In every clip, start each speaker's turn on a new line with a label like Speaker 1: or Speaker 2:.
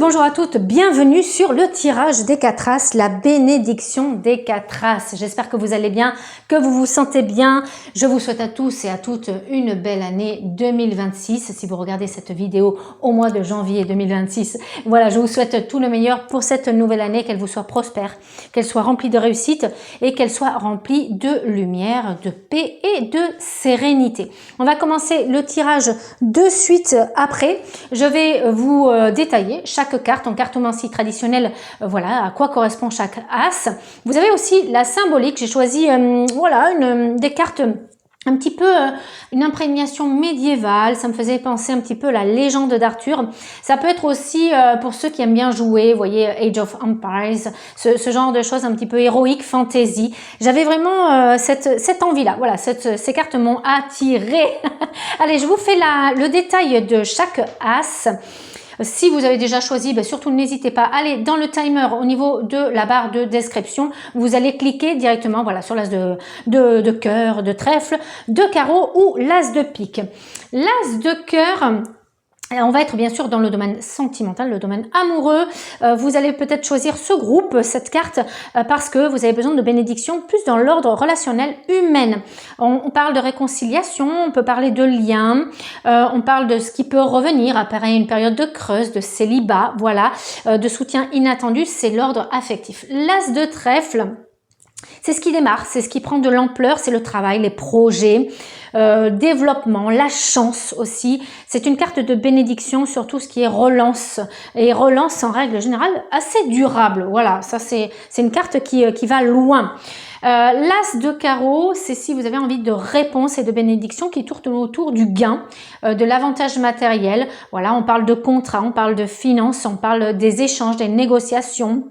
Speaker 1: bonjour à toutes, bienvenue sur le tirage des 4 As, la bénédiction des 4 As. J'espère que vous allez bien, que vous vous sentez bien. Je vous souhaite à tous et à toutes une belle année 2026. Si vous regardez cette vidéo au mois de janvier 2026, voilà, je vous souhaite tout le meilleur pour cette nouvelle année, qu'elle vous soit prospère, qu'elle soit remplie de réussite et qu'elle soit remplie de lumière, de paix et de sérénité. On va commencer le tirage de suite après. Je vais vous détailler chaque carte en cartomancie traditionnelle, voilà à quoi correspond chaque as. Vous avez aussi la symbolique. J'ai choisi voilà des cartes un petit peu une imprégnation médiévale, ça me faisait penser un petit peu à la légende d'Arthur. Ça peut être aussi pour ceux qui aiment bien jouer, vous voyez, Age of Empires, ce genre de choses un petit peu héroïque, fantasy. J'avais vraiment cette envie-là, voilà, ces cartes m'ont attiré. Allez, je vous fais le détail de chaque as. Si vous avez déjà choisi, surtout n'hésitez pas à aller dans le timer au niveau de la barre de description. Vous allez cliquer directement voilà, sur l'as de cœur, de trèfle, de carreau ou l'as de pique. L'as de cœur, on va être bien sûr dans le domaine sentimental, le domaine amoureux. Vous allez peut-être choisir ce groupe, cette carte, parce que vous avez besoin de bénédiction plus dans l'ordre relationnel humain. On parle de réconciliation, on peut parler de lien, on parle de ce qui peut revenir après une période de creuse, de célibat, voilà, de soutien inattendu, c'est l'ordre affectif. L'as de trèfle, c'est ce qui démarre, c'est ce qui prend de l'ampleur, c'est le travail, les projets, développement, la chance aussi. C'est une carte de bénédiction sur tout ce qui est relance. Et relance en règle générale assez durable. Voilà, ça c'est une carte qui va loin. L'as de carreau, c'est si vous avez envie de réponse et de bénédiction qui tournent autour du gain, de l'avantage matériel. Voilà, on parle de contrat, on parle de finances, on parle des échanges, des négociations,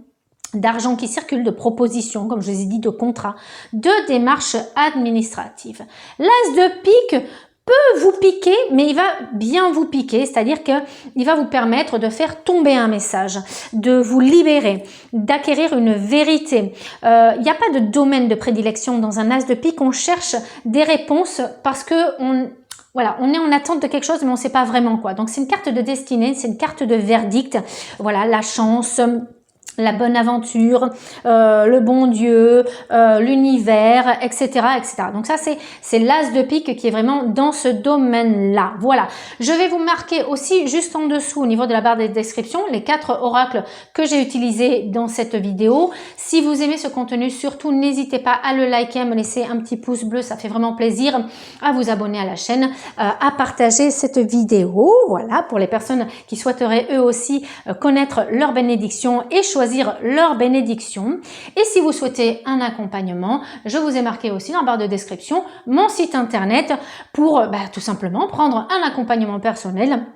Speaker 1: d'argent qui circule, de propositions, comme je vous ai dit, de contrats, de démarches administratives. L'as de pique peut vous piquer, mais il va bien vous piquer, c'est-à-dire qu'il va vous permettre de faire tomber un message, de vous libérer, d'acquérir une vérité. Il n'y a pas de domaine de prédilection dans un as de pique, on cherche des réponses parce que voilà, on est en attente de quelque chose, mais on ne sait pas vraiment quoi. Donc c'est une carte de destinée, c'est une carte de verdict. Voilà, la chance, la bonne aventure, le bon Dieu, l'univers, etc., etc. Donc ça, c'est l'as de pique qui est vraiment dans ce domaine-là. Voilà. Je vais vous marquer aussi juste en dessous, au niveau de la barre de description, les 4 oracles que j'ai utilisés dans cette vidéo. Si vous aimez ce contenu, surtout, n'hésitez pas à le liker, à me laisser un petit pouce bleu, ça fait vraiment plaisir, à vous abonner à la chaîne, à partager cette vidéo. Voilà, pour les personnes qui souhaiteraient eux aussi connaître leur bénédiction et choisir leur bénédiction. Et si vous souhaitez un accompagnement, je vous ai marqué aussi dans la barre de description mon site internet pour tout simplement prendre un accompagnement personnel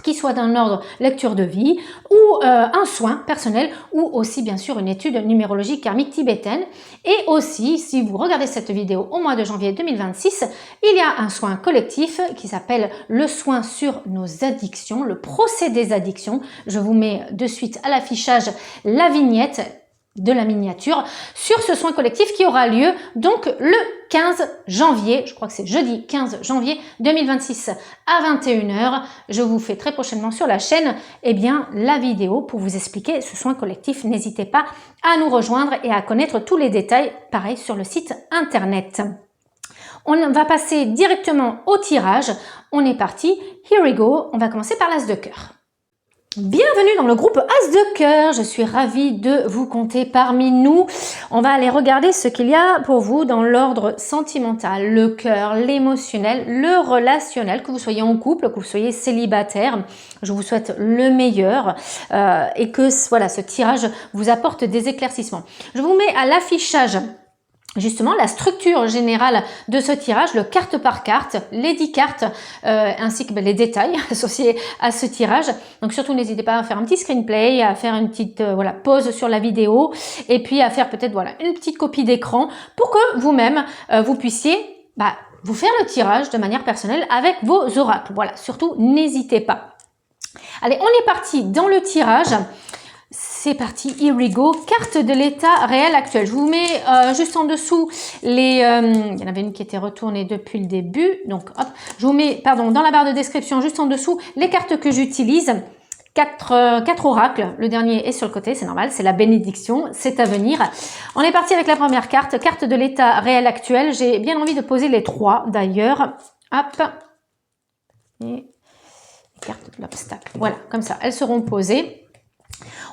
Speaker 1: qui soit d'un ordre lecture de vie ou un soin personnel ou aussi bien sûr une étude numérologique karmique tibétaine. Et aussi, si vous regardez cette vidéo au mois de janvier 2026, il y a un soin collectif qui s'appelle le soin sur nos addictions, le procès des addictions. Je vous mets de suite à l'affichage la vignette de la miniature sur ce soin collectif qui aura lieu donc le 15 janvier, je crois que c'est jeudi 15 janvier 2026 à 21 h. Je vous fais très prochainement sur la chaîne la vidéo pour vous expliquer ce soin collectif. N'hésitez pas à nous rejoindre et à connaître tous les détails, pareil sur le site internet. On va passer directement au tirage. On est parti, here we go. On va commencer par l'as de cœur. Bienvenue dans le groupe As de cœur, je suis ravie de vous compter parmi nous. On va aller regarder ce qu'il y a pour vous dans l'ordre sentimental, le cœur, l'émotionnel, le relationnel, que vous soyez en couple, que vous soyez célibataire. Je vous souhaite le meilleur et que voilà, ce tirage vous apporte des éclaircissements. Je vous mets à l'affichage justement la structure générale de ce tirage, le carte par carte, les 10 cartes ainsi que les détails associés à ce tirage. Donc surtout n'hésitez pas à faire un petit screenplay, à faire une petite pause sur la vidéo et puis à faire peut-être une petite copie d'écran pour que vous-même vous puissiez vous faire le tirage de manière personnelle avec vos oracles. Voilà, surtout n'hésitez pas. Allez, on est parti dans le tirage. C'est parti, here we go. Carte de l'état réel actuel. Je vous mets juste en dessous les... il y en avait une qui était retournée depuis le début. Donc, hop, je vous mets, pardon, dans la barre de description, juste en dessous, les cartes que j'utilise. quatre oracles. Le dernier est sur le côté, c'est normal, c'est la bénédiction, c'est à venir. On est parti avec la première carte, carte de l'état réel actuel. J'ai bien envie de poser les trois d'ailleurs. Hop. Et carte de l'obstacle. Voilà, comme ça, elles seront posées.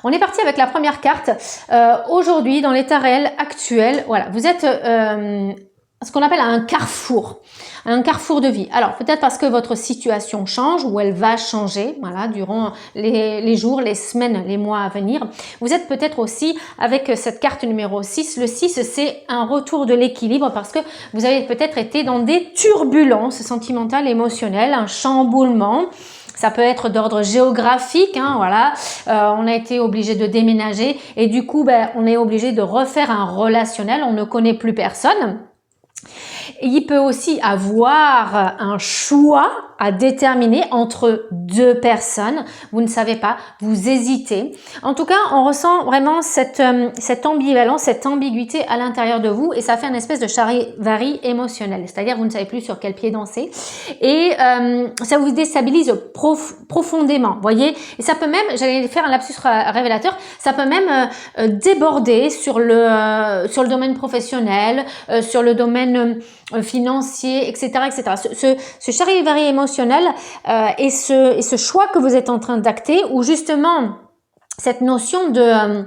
Speaker 1: On est parti avec la première carte. Aujourd'hui, dans l'état réel actuel, voilà, vous êtes ce qu'on appelle un carrefour de vie. Alors, peut-être parce que votre situation change ou elle va changer, voilà, durant les jours, les semaines, les mois à venir. Vous êtes peut-être aussi avec cette carte numéro 6. Le 6, c'est un retour de l'équilibre parce que vous avez peut-être été dans des turbulences sentimentales, émotionnelles, un chamboulement. Ça peut être d'ordre géographique, hein, voilà. On a été obligé de déménager et du coup, on est obligé de refaire un relationnel. On ne connaît plus personne. Et il peut aussi avoir un choix à déterminer entre deux personnes. Vous ne savez pas, vous hésitez. En tout cas, on ressent vraiment cette ambivalence, cette ambiguïté à l'intérieur de vous et ça fait une espèce de charivari émotionnel. C'est-à-dire, vous ne savez plus sur quel pied danser et ça vous déstabilise profondément, voyez. Et ça peut même, j'allais faire un lapsus révélateur, ça peut même déborder sur le domaine professionnel, sur le domaine financier, etc., etc. Ce charivari émotionnel et ce choix que vous êtes en train d'acter, où justement cette notion de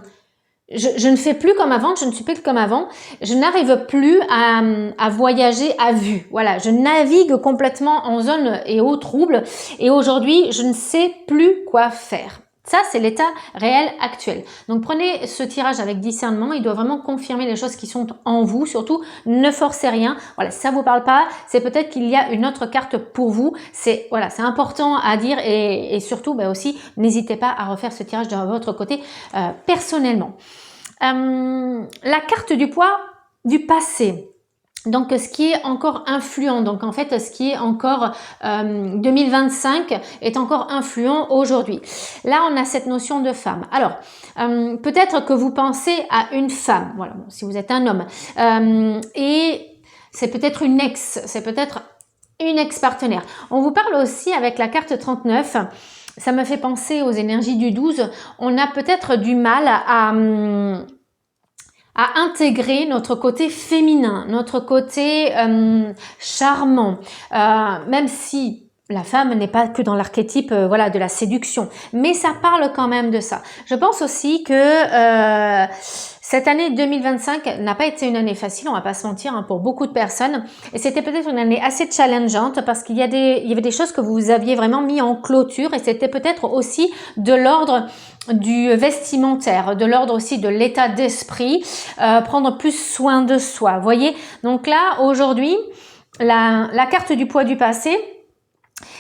Speaker 1: je ne fais plus comme avant, je ne suis plus comme avant, je n'arrive plus à voyager à vue. Voilà, je navigue complètement en zone et eau trouble et aujourd'hui, je ne sais plus quoi faire. Ça, c'est l'état réel actuel. Donc, prenez ce tirage avec discernement. Il doit vraiment confirmer les choses qui sont en vous. Surtout, ne forcez rien. Voilà, si ça vous parle pas, c'est peut-être qu'il y a une autre carte pour vous. C'est voilà, c'est important à dire et surtout, aussi, n'hésitez pas à refaire ce tirage de votre côté personnellement. La carte du poids du passé. Donc, ce qui est encore influent, donc en fait, ce qui est encore 2025 est encore influent aujourd'hui. Là, on a cette notion de femme. Alors, peut-être que vous pensez à une femme, voilà, bon, si vous êtes un homme, et c'est peut-être une ex, c'est peut-être une ex-partenaire. On vous parle aussi avec la carte 39, ça me fait penser aux énergies du 12, on a peut-être du mal à intégrer notre côté féminin, notre côté charmant, même si la femme n'est pas que dans l'archétype voilà, de la séduction, mais ça parle quand même de ça. Je pense aussi que cette année 2025 n'a pas été une année facile, on va pas se mentir, hein, pour beaucoup de personnes. Et c'était peut-être une année assez challengeante parce qu'il y avait des choses que vous aviez vraiment mis en clôture et c'était peut-être aussi de l'ordre du vestimentaire, de l'ordre aussi de l'état d'esprit, prendre plus soin de soi. Vous voyez, donc là, aujourd'hui, la carte du poids du passé,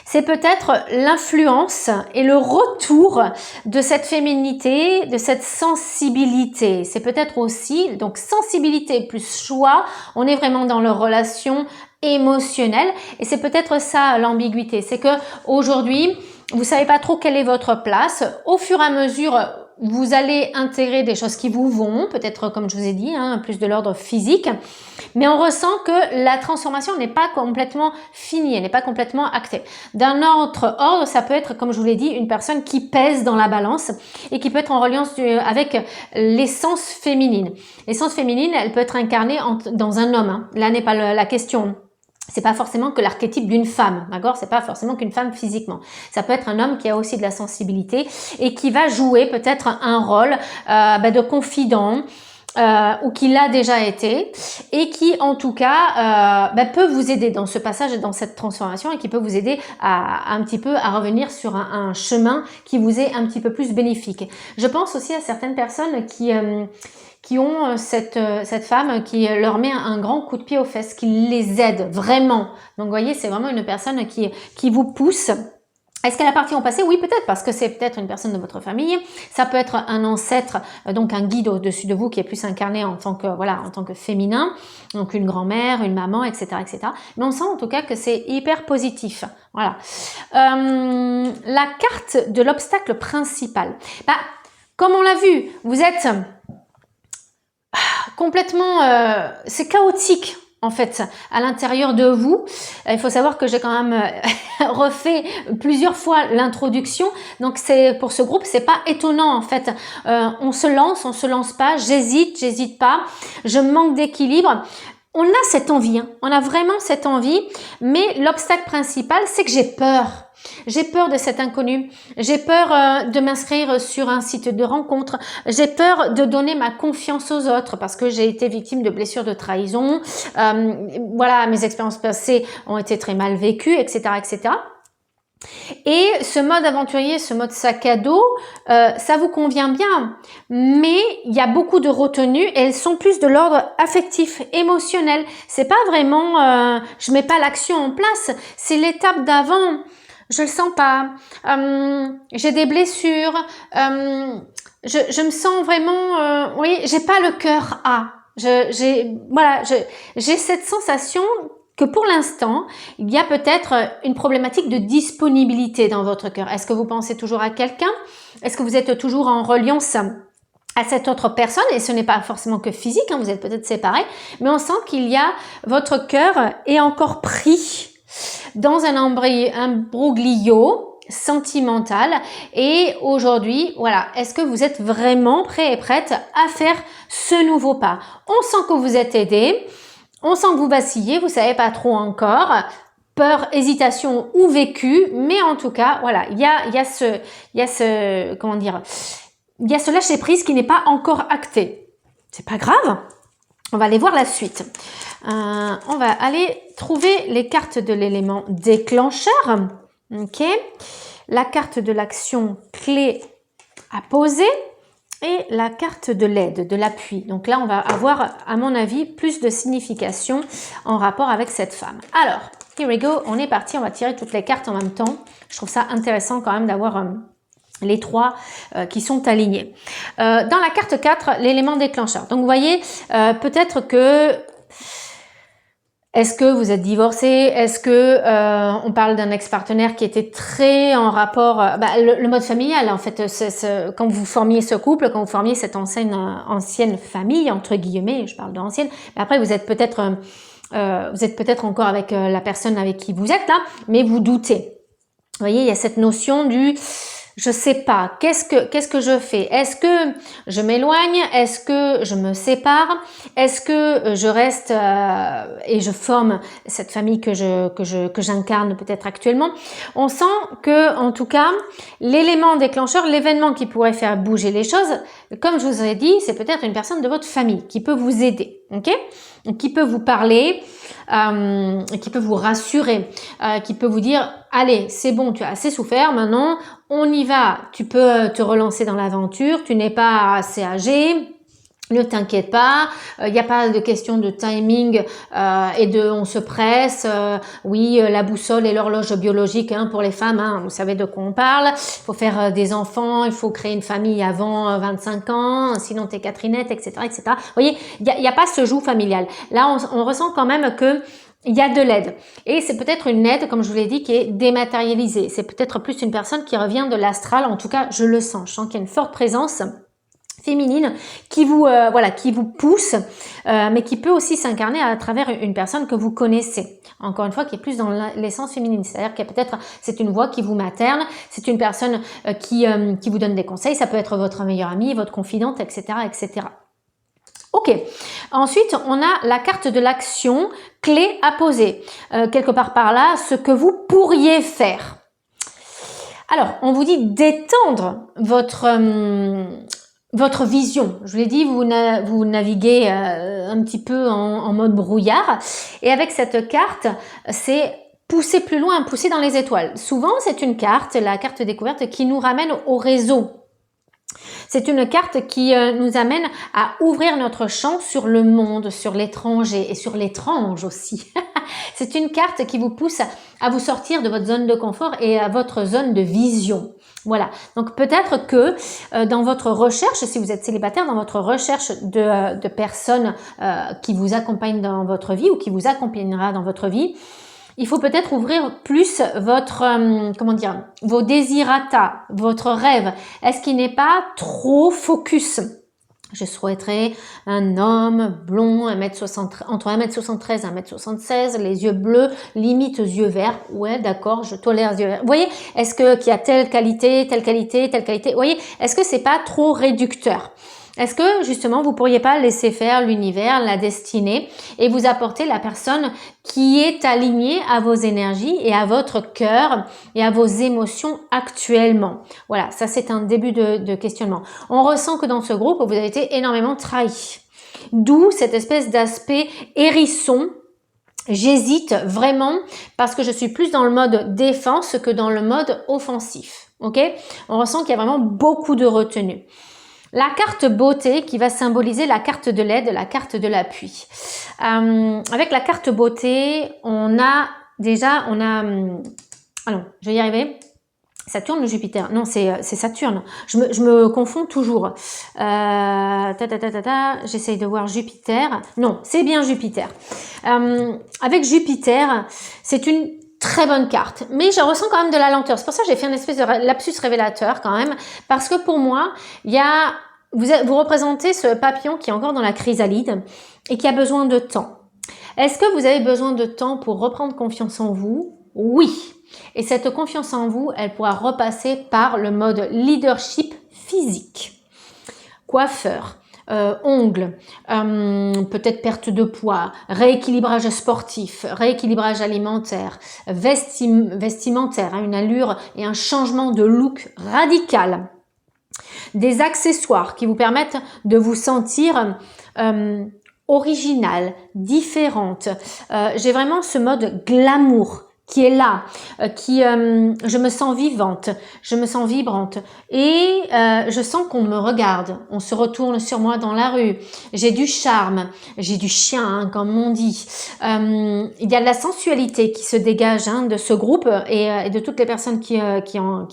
Speaker 1: c'est peut-être l'influence et le retour de cette féminité, de cette sensibilité. C'est peut-être aussi, donc sensibilité plus choix, on est vraiment dans leur relation émotionnelle et c'est peut-être ça l'ambiguïté. C'est que aujourd'hui, vous savez pas trop quelle est votre place. Au fur et à mesure, vous allez intégrer des choses qui vous vont, peut-être comme je vous ai dit, hein, plus de l'ordre physique, mais on ressent que la transformation n'est pas complètement finie, elle n'est pas complètement actée. D'un autre ordre, ça peut être, comme je vous l'ai dit, une personne qui pèse dans la balance et qui peut être en reliance avec l'essence féminine. L'essence féminine, elle peut être incarnée dans un homme, hein. Là n'est pas la question. C'est pas forcément que l'archétype d'une femme, d'accord? C'est pas forcément qu'une femme physiquement. Ça peut être un homme qui a aussi de la sensibilité et qui va jouer peut-être un rôle de confident ou qui l'a déjà été et qui en tout cas peut vous aider dans ce passage et dans cette transformation et qui peut vous aider à un petit peu à revenir sur un chemin qui vous est un petit peu plus bénéfique. Je pense aussi à certaines personnes qui ont cette femme qui leur met un grand coup de pied aux fesses, qui les aide vraiment. Donc, vous voyez, c'est vraiment une personne qui vous pousse. Est-ce qu'elle appartient au passé? Oui, peut-être, parce que c'est peut-être une personne de votre famille. Ça peut être un ancêtre, donc un guide au-dessus de vous qui est plus incarné en tant que féminin, donc une grand-mère, une maman, etc., etc. Mais on sent en tout cas que c'est hyper positif. Voilà. La carte de l'obstacle principal. Comme on l'a vu, vous êtes complètement, c'est chaotique. en fait, à l'intérieur de vous. Il faut savoir que j'ai quand même refait plusieurs fois l'introduction. Donc, c'est pour ce groupe, c'est pas étonnant, en fait. On se lance pas, j'hésite pas, je manque d'équilibre. On a cette envie, hein. On a vraiment cette envie, mais l'obstacle principal, c'est que j'ai peur. J'ai peur de cet inconnu, j'ai peur de m'inscrire sur un site de rencontre, j'ai peur de donner ma confiance aux autres parce que j'ai été victime de blessures de trahison, voilà, mes expériences passées ont été très mal vécues, etc., etc. Et ce mode aventurier, ce mode sac à dos, ça vous convient bien, mais il y a beaucoup de retenues et elles sont plus de l'ordre affectif, émotionnel. C'est pas vraiment, je mets pas l'action en place, c'est l'étape d'avant. Je le sens pas, j'ai des blessures, je me sens vraiment, oui, j'ai pas le cœur à. J'ai cette sensation que pour l'instant, il y a peut-être une problématique de disponibilité dans votre cœur. Est-ce que vous pensez toujours à quelqu'un? Est-ce que vous êtes toujours en reliance à cette autre personne? Et ce n'est pas forcément que physique, hein, vous êtes peut-être séparés, mais on sent qu'il y a, votre cœur est encore pris dans un imbroglio sentimental. Et aujourd'hui, voilà, est-ce que vous êtes vraiment prêt et prête à faire ce nouveau pas? On sent que vous êtes aidé, on sent que vous vacillez, vous savez pas trop encore, peur, hésitation ou vécu, mais en tout cas, voilà, il y a ce, comment dire, il y a ce lâcher prise qui n'est pas encore acté. C'est pas grave. On va aller voir la suite. On va aller trouver les cartes de l'élément déclencheur. Ok. La carte de l'action clé à poser et la carte de l'aide, de l'appui. Donc là, on va avoir, à mon avis, plus de signification en rapport avec cette femme. Alors, here we go. On est parti. On va tirer toutes les cartes en même temps. Je trouve ça intéressant quand même d'avoir les trois qui sont alignés. Dans la carte 4, l'élément déclencheur. Donc, vous voyez, peut-être que... Est-ce que vous êtes divorcé? Est-ce que on parle d'un ex-partenaire qui était très en rapport... le mode familial, en fait, quand vous formiez ce couple, quand vous formiez cette ancienne famille, entre guillemets, je parle d'ancienne, mais après, vous êtes peut-être encore avec la personne avec qui vous êtes là, mais vous doutez. Vous voyez, il y a cette notion du... Je sais pas, qu'est-ce que je fais? Est-ce que je m'éloigne? Est-ce que je me sépare? Est-ce que je reste et je forme cette famille que j'incarne peut-être actuellement? On sent que, en tout cas, l'élément déclencheur, l'événement qui pourrait faire bouger les choses, comme je vous ai dit, c'est peut-être une personne de votre famille qui peut vous aider, ok? Qui peut vous parler, qui peut vous rassurer, qui peut vous dire « Allez, c'est bon, tu as assez souffert, maintenant on y va, tu peux te relancer dans l'aventure, tu n'es pas assez âgé, ne t'inquiète pas, il n'y a pas de question de timing et de on se presse. Oui, la boussole et l'horloge biologique hein, pour les femmes, hein, vous savez de quoi on parle. Il faut faire des enfants, il faut créer une famille avant 25 ans, sinon t'es Catherinette, etc., etc. Vous voyez, il n'y a pas ce joug familial. Là, on ressent quand même que il y a de l'aide. Et c'est peut-être une aide, comme je vous l'ai dit, qui est dématérialisée. C'est peut-être plus une personne qui revient de l'astral. En tout cas, je le sens. Je sens qu'il y a une forte présence féminine qui vous qui vous pousse, mais qui peut aussi s'incarner à travers une personne que vous connaissez. Encore une fois, qui est plus dans l'essence féminine. C'est-à-dire qu'il y a peut-être, c'est une voix qui vous materne, c'est une personne qui vous donne des conseils. Ça peut être votre meilleure amie, votre confidente, etc., etc. Ok, ensuite on a la carte de l'action clé à poser, quelque part par là, ce que vous pourriez faire. Alors, on vous dit d'étendre votre vision. Je vous l'ai dit, vous naviguez un petit peu en mode brouillard, et avec cette carte, c'est pousser plus loin, pousser dans les étoiles. Souvent, c'est une carte, la carte découverte, qui nous ramène au réseau. C'est une carte qui nous amène à ouvrir notre champ sur le monde, sur l'étranger et sur l'étrange aussi. C'est une carte qui vous pousse à vous sortir de votre zone de confort et à votre zone de vision. Voilà, donc peut-être que dans votre recherche, si vous êtes célibataire, dans votre recherche de personnes qui vous accompagnent dans votre vie ou qui vous accompagnera dans votre vie, il faut peut-être ouvrir plus votre, vos désirata, votre rêve. Est-ce qu'il n'est pas trop focus Je souhaiterais un homme blond, entre 1m73 et 1m76, les yeux bleus, limite yeux verts. Ouais, d'accord, je tolère les yeux verts. Vous voyez, est-ce qu'il y a telle qualité, telle qualité, telle qualité? Vous voyez, est-ce que c'est pas trop réducteur? Est-ce que justement vous pourriez pas laisser faire l'univers, la destinée et vous apporter la personne qui est alignée à vos énergies et à votre cœur et à vos émotions actuellement? Voilà, ça c'est un début de questionnement. On ressent que dans ce groupe, vous avez été énormément trahi. D'où cette espèce d'aspect hérisson. J'hésite vraiment parce que je suis plus dans le mode défense que dans le mode offensif. Ok? On ressent qu'il y a vraiment beaucoup de retenue. La carte beauté qui va symboliser la carte de l'aide, la carte de l'appui. Avec la carte beauté, on a, allons, je vais y arriver. Saturne ou Jupiter? Non, c'est Saturne. Je me confonds toujours. J'essaye de voir Jupiter. Non, c'est bien Jupiter. Avec Jupiter, c'est une très bonne carte, mais je ressens quand même de la lenteur. C'est pour ça que j'ai fait une espèce de lapsus révélateur quand même, parce que pour moi, vous représentez ce papillon qui est encore dans la chrysalide et qui a besoin de temps. Est-ce que vous avez besoin de temps pour reprendre confiance en vous? Oui. Et cette confiance en vous, elle pourra repasser par le mode leadership physique. Coiffeur, ongles, peut-être perte de poids, rééquilibrage sportif, rééquilibrage alimentaire, vestimentaire, une allure et un changement de look radical. Des accessoires qui vous permettent de vous sentir originale, différente. J'ai vraiment ce mode glamour qui est là, je me sens vivante, je me sens vibrante et je sens qu'on me regarde, on se retourne sur moi dans la rue, j'ai du charme, j'ai du chien hein, comme on dit, il y a de la sensualité qui se dégage hein, de ce groupe et de toutes les personnes qui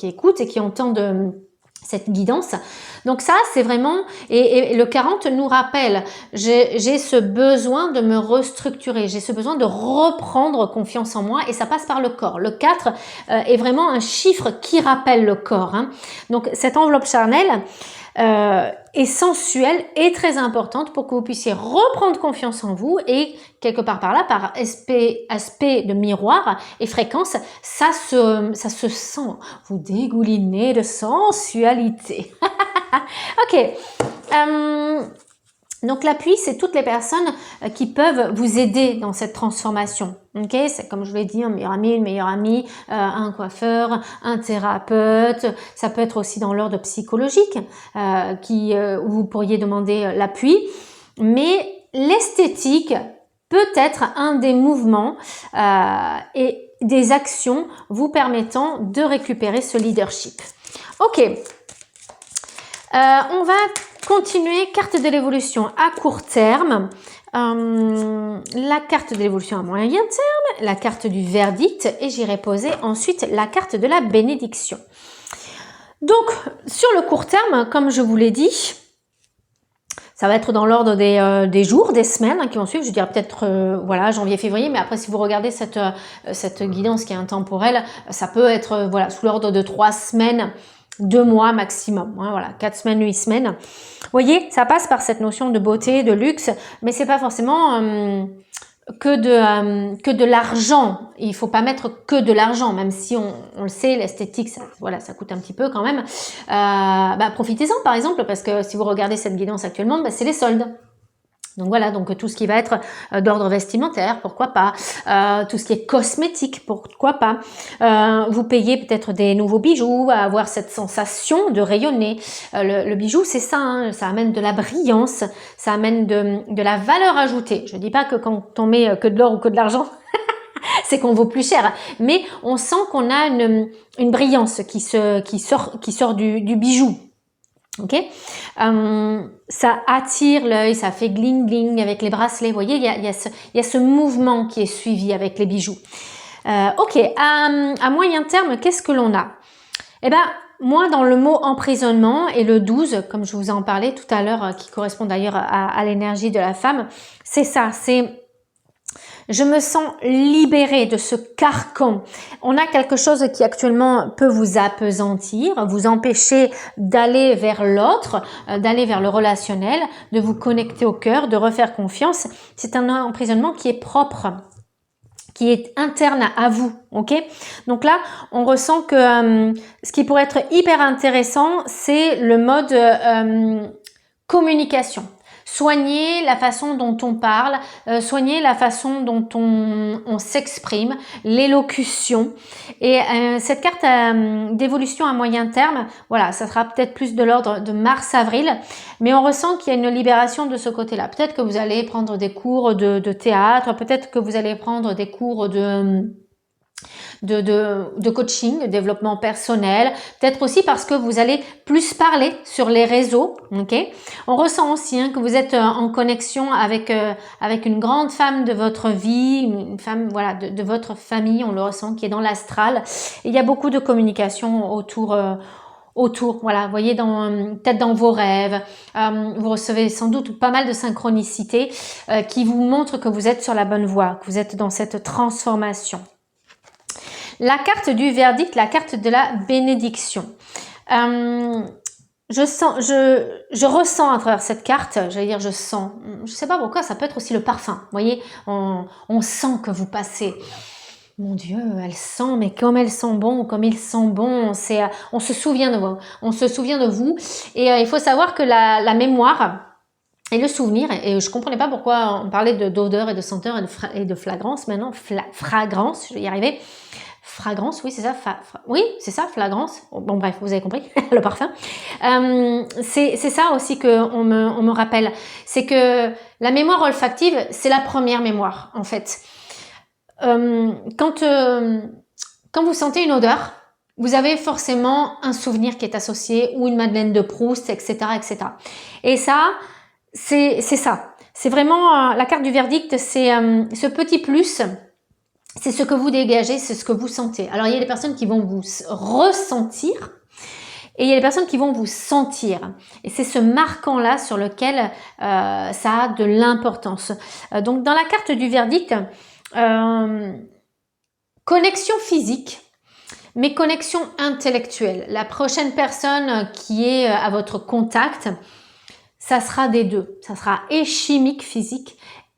Speaker 1: écoutent et qui entendent cette guidance. Donc ça, c'est vraiment, et le 40 nous rappelle, j'ai ce besoin de me restructurer, j'ai ce besoin de reprendre confiance en moi et ça passe par le corps. Le 4 est vraiment un chiffre qui rappelle le corps. Hein. Donc cette enveloppe charnelle est sensuelle et très importante pour que vous puissiez reprendre confiance en vous et quelque part par là, par aspect de miroir et fréquence, ça se sent, vous dégoulinez de sensualité. Ok. Donc l'appui, c'est toutes les personnes qui peuvent vous aider dans cette transformation. Ok, c'est comme je l'ai dit, un meilleur ami, une meilleure amie, un coiffeur, un thérapeute. Ça peut être aussi dans l'ordre psychologique, où vous pourriez demander l'appui. Mais l'esthétique peut être un des mouvements et des actions vous permettant de récupérer ce leadership. Ok. On va continuer, carte de l'évolution à court terme, la carte de l'évolution à moyen terme, la carte du verdict et j'irai poser ensuite la carte de la bénédiction. Donc, sur le court terme, comme je vous l'ai dit, ça va être dans l'ordre des jours, des semaines hein, qui vont suivre. Je dirais peut-être voilà janvier, février. Mais après, si vous regardez cette guidance qui est intemporelle, ça peut être voilà sous l'ordre de 3 semaines, 2 mois maximum. Hein, voilà, 4 semaines, 8 semaines. Vous voyez, ça passe par cette notion de beauté, de luxe, mais c'est pas forcément que de l'argent. Il faut pas mettre que de l'argent, même si on le sait, l'esthétique, ça coûte un petit peu quand même. Profitez-en par exemple, parce que si vous regardez cette guidance actuellement, c'est les soldes. Donc voilà, donc tout ce qui va être d'ordre vestimentaire, pourquoi pas, tout ce qui est cosmétique, pourquoi pas, vous payez peut-être des nouveaux bijoux, avoir cette sensation de rayonner. Le bijou, c'est ça, hein, ça amène de la brillance, ça amène de la valeur ajoutée. Je dis pas que quand on met que de l'or ou que de l'argent, c'est qu'on vaut plus cher, mais on sent qu'on a une brillance qui sort du bijou. Ok, ça attire l'œil, ça fait gling gling avec les bracelets. Vous voyez, il y a ce mouvement qui est suivi avec les bijoux. Ok, à moyen terme, qu'est-ce que l'on a? Eh ben, moi, dans le mot emprisonnement et le 12, comme je vous en parlais tout à l'heure, qui correspond d'ailleurs à l'énergie de la femme, c'est ça, c'est Je me sens libérée de ce carcan. On a quelque chose qui actuellement peut vous appesantir, vous empêcher d'aller vers l'autre, d'aller vers le relationnel, de vous connecter au cœur, de refaire confiance. C'est un emprisonnement qui est propre, qui est interne à vous, ok? Donc là, on ressent que ce qui pourrait être hyper intéressant, c'est le mode communication. Soignez la façon dont on parle, soignez la façon dont on s'exprime, l'élocution. Et cette carte d'évolution à moyen terme, voilà, ça sera peut-être plus de l'ordre de mars-avril, mais on ressent qu'il y a une libération de ce côté-là. Peut-être que vous allez prendre des cours de théâtre, peut-être que vous allez prendre des cours de coaching, de développement personnel, peut-être aussi parce que vous allez plus parler sur les réseaux, ok? On ressent aussi que vous êtes en connexion avec une grande femme de votre vie, une femme voilà de votre famille, on le ressent, qui est dans l'astral. Il y a beaucoup de communication autour, voilà, vous voyez, peut-être dans vos rêves, vous recevez sans doute pas mal de synchronicités qui vous montrent que vous êtes sur la bonne voie, que vous êtes dans cette transformation. La carte du verdict, la carte de la bénédiction. Je ressens à travers cette carte, j'allais dire je sens, je sais pas pourquoi, ça peut être aussi le parfum. Vous voyez, on sent que vous passez. Mon Dieu, elle sent, mais comme elle sent bon, comme il sent bon, on se souvient de vous, on se souvient de vous. Et il faut savoir que la mémoire et le souvenir, et je comprenais pas pourquoi on parlait d'odeur et de senteur et de flagrance, maintenant fragrance, je vais y arriver. Fragrance, oui, c'est ça. Oui, c'est ça, flagrance. Bon, bref, vous avez compris, le parfum. C'est ça aussi qu'on me rappelle. C'est que la mémoire olfactive, c'est la première mémoire, en fait. Quand vous sentez une odeur, vous avez forcément un souvenir qui est associé, ou une Madeleine de Proust, etc., etc. Et ça, c'est ça. C'est vraiment la carte du verdict, c'est ce petit plus. C'est ce que vous dégagez, c'est ce que vous sentez. Alors, il y a des personnes qui vont vous ressentir et il y a des personnes qui vont vous sentir. Et c'est ce marquant-là sur lequel ça a de l'importance. Donc, dans la carte du verdict, connexion physique, mais connexion intellectuelle. La prochaine personne qui est à votre contact, ça sera des deux. Ça sera et chimique, physique,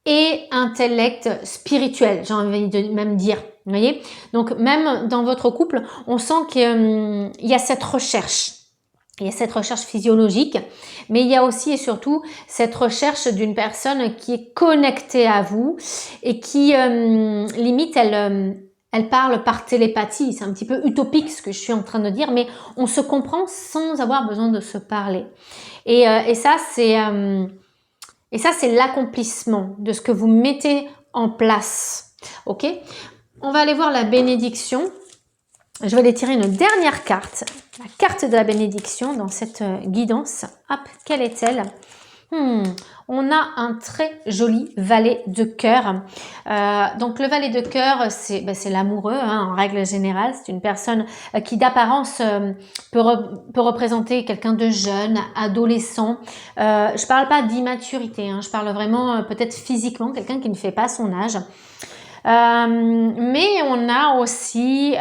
Speaker 1: et intellect spirituel, j'ai envie de même dire. Vous voyez? Donc, même dans votre couple, on sent qu'il y a cette recherche. Il y a cette recherche physiologique, mais il y a aussi et surtout cette recherche d'une personne qui est connectée à vous et qui, limite, elle parle par télépathie. C'est un petit peu utopique ce que je suis en train de dire, mais on se comprend sans avoir besoin de se parler. Et ça, c'est l'accomplissement de ce que vous mettez en place. Ok? On va aller voir la bénédiction. Je vais aller tirer une dernière carte. La carte de la bénédiction dans cette guidance. Hop, quelle est-elle? On a un très joli valet de cœur. Donc le valet de cœur, c'est l'amoureux, en règle générale. C'est une personne qui d'apparence peut représenter quelqu'un de jeune, adolescent. Je parle pas d'immaturité, je parle vraiment peut-être physiquement, quelqu'un qui ne fait pas son âge. Mais on a aussi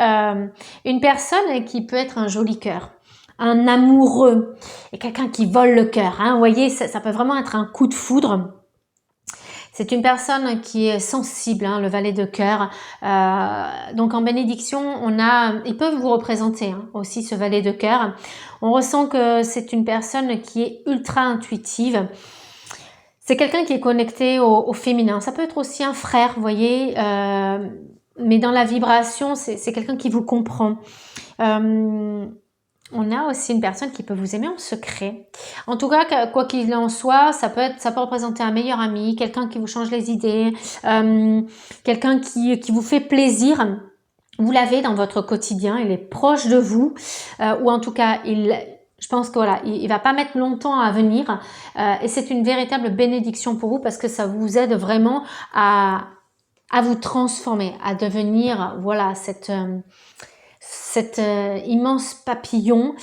Speaker 1: une personne qui peut être un joli cœur, un amoureux et quelqu'un qui vole le cœur. Vous voyez, ça peut vraiment être un coup de foudre. C'est une personne qui est sensible, le valet de cœur. Donc en bénédiction, ils peuvent vous représenter aussi ce valet de cœur. On ressent que c'est une personne qui est ultra intuitive. C'est quelqu'un qui est connecté au féminin. Ça peut être aussi un frère, vous voyez, mais dans la vibration, c'est quelqu'un qui vous comprend. On a aussi une personne qui peut vous aimer en secret. En tout cas, quoi qu'il en soit, ça peut représenter un meilleur ami, quelqu'un qui vous change les idées, quelqu'un qui vous fait plaisir. Vous l'avez dans votre quotidien, il est proche de vous, ou en tout cas, je pense que voilà, il va pas mettre longtemps à venir, et c'est une véritable bénédiction pour vous parce que ça vous aide vraiment à vous transformer, à devenir voilà cet immense papillon,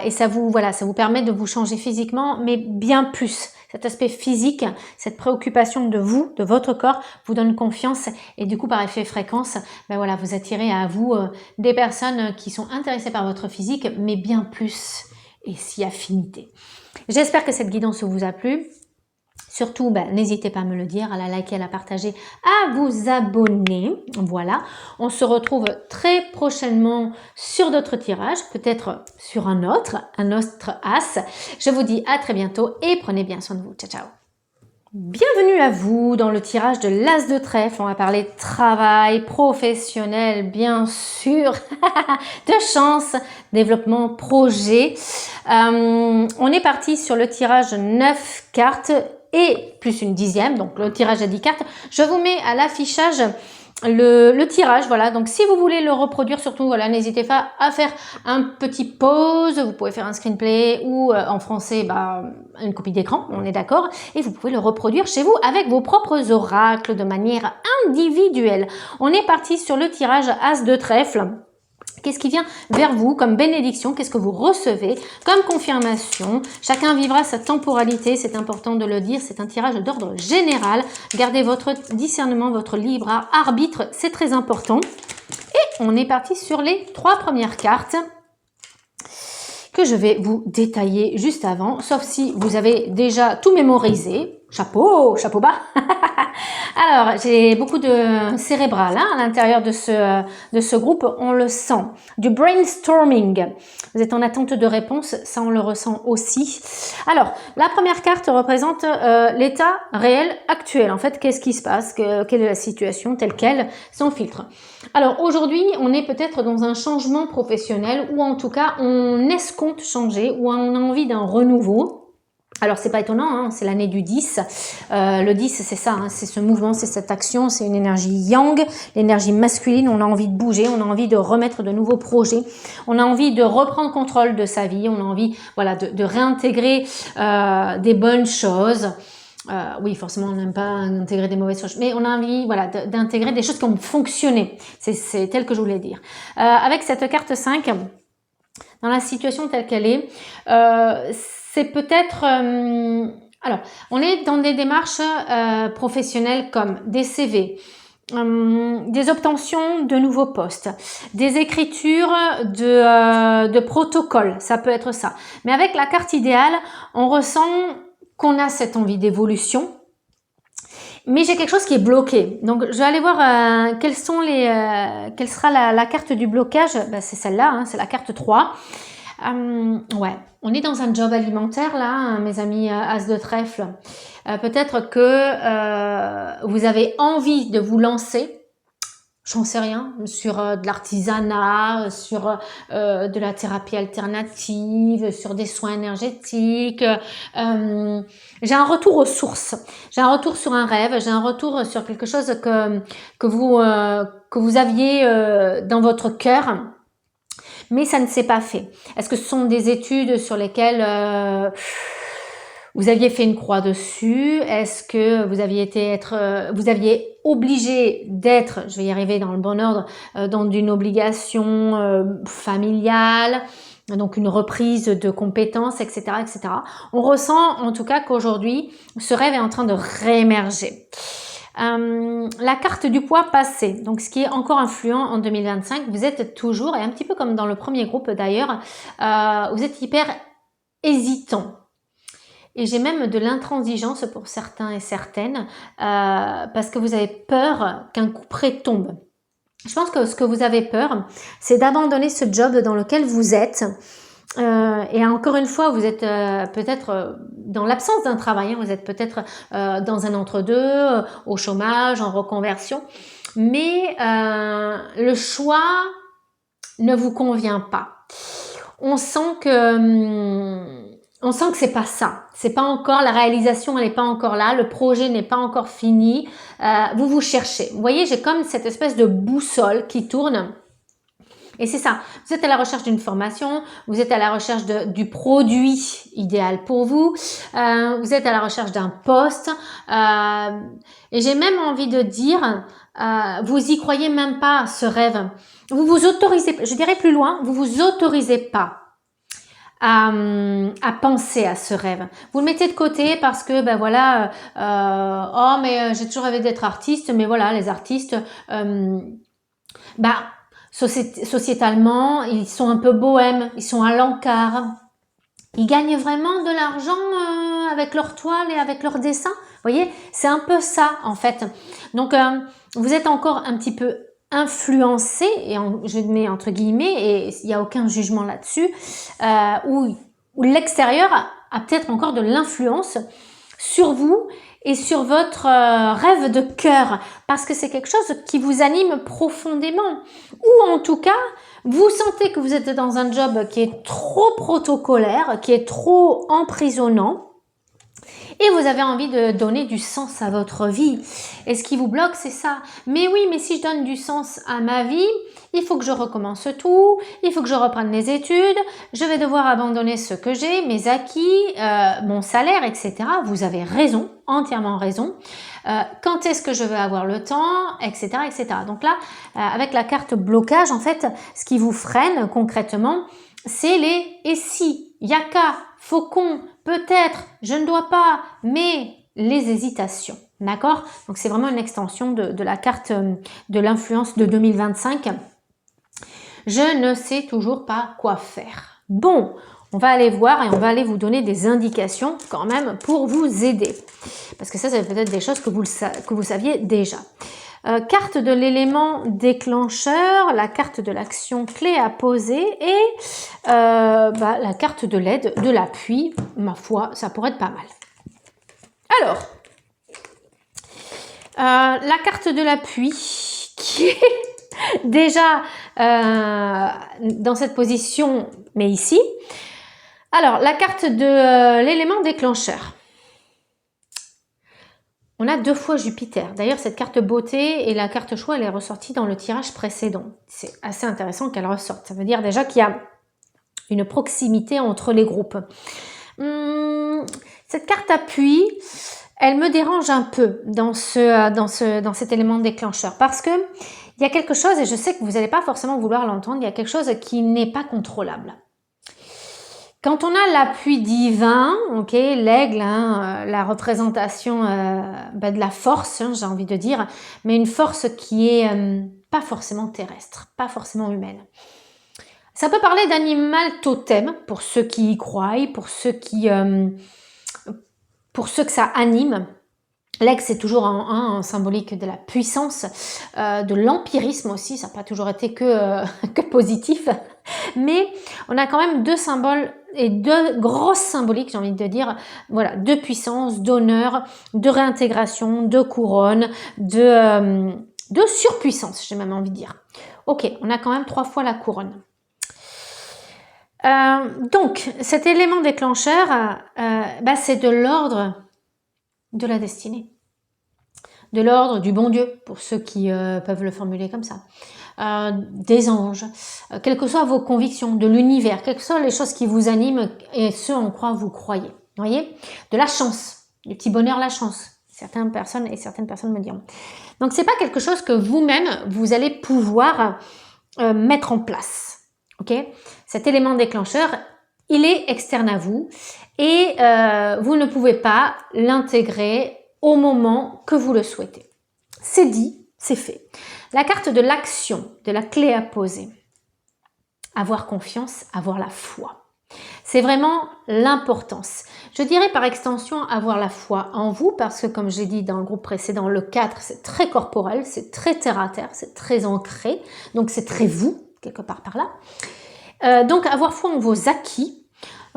Speaker 1: et ça vous permet de vous changer physiquement, mais bien plus. cet aspect physique, cette préoccupation de vous, de votre corps, vous donne confiance et du coup, par effet fréquence, ben voilà, vous attirez à vous des personnes qui sont intéressées par votre physique, mais bien plus et si affinité. J'espère que cette guidance vous a plu. Surtout, n'hésitez pas à me le dire, à la liker, à la partager, à vous abonner. Voilà, on se retrouve très prochainement sur d'autres tirages, peut-être sur un autre as. Je vous dis à très bientôt et prenez bien soin de vous. Ciao, ciao. Bienvenue à vous dans le tirage de l'As de trèfle. On va parler travail, professionnel, bien sûr, de chance, développement, projet. On est parti sur le tirage 9 cartes et plus une 10e, donc le tirage à 10 cartes. Je vous mets à l'affichage le tirage, voilà. Donc si vous voulez le reproduire, surtout, voilà, n'hésitez pas à faire un petit pause. Vous pouvez faire un screenplay ou en français, une copie d'écran, on est d'accord. Et vous pouvez le reproduire chez vous avec vos propres oracles de manière individuelle. On est parti sur le tirage As de trèfle. Qu'est-ce qui vient vers vous comme bénédiction? Qu'est-ce que vous recevez comme confirmation? Chacun vivra sa temporalité, c'est important de le dire, c'est un tirage d'ordre général. Gardez votre discernement, votre libre arbitre, c'est très important. Et on est parti sur les 3 premières cartes que je vais vous détailler juste avant, sauf si vous avez déjà tout mémorisé. Chapeau, chapeau bas. Alors, j'ai beaucoup de cérébral à l'intérieur de ce groupe, on le sent. Du brainstorming. Vous êtes en attente de réponse, ça on le ressent aussi. Alors, la première carte représente l'état réel actuel. En fait, qu'est-ce qui se passe? Quelle est la situation telle qu'elle, sans filtre. Alors, aujourd'hui, on est peut-être dans un changement professionnel ou en tout cas, on escompte changer ou on a envie d'un renouveau. Alors, c'est pas étonnant, hein, c'est l'année du 10. Le 10, c'est ça, hein, c'est ce mouvement, c'est cette action, c'est une énergie yang, l'énergie masculine. On a envie de bouger, on a envie de remettre de nouveaux projets. On a envie de reprendre contrôle de sa vie. On a envie, voilà, de réintégrer des bonnes choses. Oui, forcément, on n'aime pas intégrer des mauvaises choses, mais on a envie, voilà, d'intégrer des choses qui ont fonctionné. C'est tel que je voulais dire. Avec cette carte 5, dans la situation telle qu'elle est, c'est peut-être... alors, on est dans des démarches professionnelles comme des CV, des obtentions de nouveaux postes, des écritures de protocoles, ça peut être ça. Mais avec la carte idéale, on ressent qu'on a cette envie d'évolution, mais j'ai quelque chose qui est bloqué. Donc, je vais aller voir quelle sera la carte du blocage. C'est celle-là, hein, c'est la carte 3. Ouais, on est dans un job alimentaire là, hein, mes amis As de trèfle. Peut-être que vous avez envie de vous lancer, j'en sais rien, sur de l'artisanat, sur de la thérapie alternative, sur des soins énergétiques. J'ai un retour aux sources, j'ai un retour sur un rêve, j'ai un retour sur quelque chose que vous aviez dans votre cœur. Mais ça ne s'est pas fait. Est-ce que ce sont des études sur lesquelles vous aviez fait une croix dessus? Est-ce que vous aviez obligé d'être, je vais y arriver dans le bon ordre, dans une obligation familiale, donc une reprise de compétences, etc., etc. On ressent en tout cas qu'aujourd'hui, ce rêve est en train de réémerger. La carte du poids passé, donc ce qui est encore influent en 2025, vous êtes toujours, et un petit peu comme dans le premier groupe d'ailleurs, vous êtes hyper hésitant. Et j'ai même de l'intransigeance pour certains et certaines, parce que vous avez peur qu'un coup près tombe. Je pense que ce que vous avez peur, c'est d'abandonner ce job dans lequel vous êtes. Et encore une fois, vous êtes peut-être dans l'absence d'un travail, hein, vous êtes peut-être dans un entre-deux, au chômage, en reconversion, mais le choix ne vous convient pas. On sent que c'est pas ça, c'est pas encore, la réalisation elle n'est pas encore là, le projet n'est pas encore fini, vous cherchez. Vous voyez, j'ai comme cette espèce de boussole qui tourne. Et c'est ça, vous êtes à la recherche d'une formation, vous êtes à la recherche du produit idéal pour vous, vous êtes à la recherche d'un poste, et j'ai même envie de dire, vous y croyez même pas, ce rêve. Vous vous autorisez, je dirais plus loin, vous vous autorisez pas à penser à ce rêve. Vous le mettez de côté parce que, ben voilà, oh mais j'ai toujours rêvé d'être artiste, mais voilà, les artistes, bah, sociétalement, ils sont un peu bohèmes, ils sont à l'encart. Ils gagnent vraiment de l'argent avec leurs toiles et avec leurs dessins. Vous voyez, c'est un peu ça en fait. Donc, vous êtes encore un petit peu influencé, et je mets entre guillemets, et il n'y a aucun jugement là-dessus, où l'extérieur a peut-être encore de l'influence sur vous et sur votre rêve de cœur, parce que c'est quelque chose qui vous anime profondément, ou en tout cas, vous sentez que vous êtes dans un job qui est trop protocolaire, qui est trop emprisonnant, et vous avez envie de donner du sens à votre vie. Et ce qui vous bloque, c'est ça. Mais oui, mais si je donne du sens à ma vie, il faut que je recommence tout, il faut que je reprenne les études, je vais devoir abandonner ce que j'ai, mes acquis, mon salaire, etc. Vous avez raison, entièrement raison. Quand est-ce que je vais avoir le temps, etc., etc. Donc là, avec la carte blocage, en fait, ce qui vous freine concrètement, c'est les « et si »,« yaka »,« faucon »,« peut-être »,« je ne dois pas », mais les hésitations. D'accord? Donc c'est vraiment une extension de la carte de l'influence de 2025. Je ne sais toujours pas quoi faire. Bon, on va aller voir et on va aller vous donner des indications quand même pour vous aider. Parce que ça, c'est peut-être des choses que vous saviez déjà. Carte de l'élément déclencheur, la carte de l'action clé à poser et la carte de l'aide, de l'appui. Ma foi, ça pourrait être pas mal. Alors, la carte de l'appui qui est déjà dans cette position, mais ici. Alors, la carte de l'élément déclencheur. On a 2 fois Jupiter. D'ailleurs, cette carte beauté et la carte choix, elle est ressortie dans le tirage précédent. C'est assez intéressant qu'elle ressorte. Ça veut dire déjà qu'il y a une proximité entre les groupes. Cette carte appui, elle me dérange un peu dans cet élément déclencheur parce que il y a quelque chose, et je sais que vous n'allez pas forcément vouloir l'entendre, il y a quelque chose qui n'est pas contrôlable. Quand on a l'appui divin, ok, l'aigle, la représentation de la force, j'ai envie de dire, mais une force qui est pas forcément terrestre, pas forcément humaine. Ça peut parler d'animal totem, pour ceux qui y croient, pour ceux que ça anime. L'aigle, c'est toujours un symbolique de la puissance, de l'empirisme aussi, ça n'a pas toujours été que positif. Mais on a quand même 2 symboles et 2 grosses symboliques, j'ai envie de dire, voilà, de puissance, d'honneur, de réintégration, de couronne, de surpuissance, j'ai même envie de dire. Ok, on a quand même 3 fois la couronne. Donc, cet élément déclencheur, c'est de l'ordre de la destinée, de l'ordre du bon Dieu, pour ceux qui peuvent le formuler comme ça, des anges, quelles que soient vos convictions, de l'univers, quelles que soient les choses qui vous animent et ce en quoi vous croyez. Vous voyez? De la chance, du petit bonheur, la chance. Certaines personnes me diront. Donc, c'est pas quelque chose que vous-même, vous allez pouvoir mettre en place. Ok? Cet élément déclencheur, il est externe à vous et vous ne pouvez pas l'intégrer au moment que vous le souhaitez. C'est dit, c'est fait. La carte de l'action, de la clé à poser. Avoir confiance, avoir la foi. C'est vraiment l'importance. Je dirais par extension avoir la foi en vous parce que comme j'ai dit dans le groupe précédent, le 4 c'est très corporel, c'est très terre à terre, c'est très ancré, donc c'est très vous, quelque part par là. Donc avoir foi en vos acquis,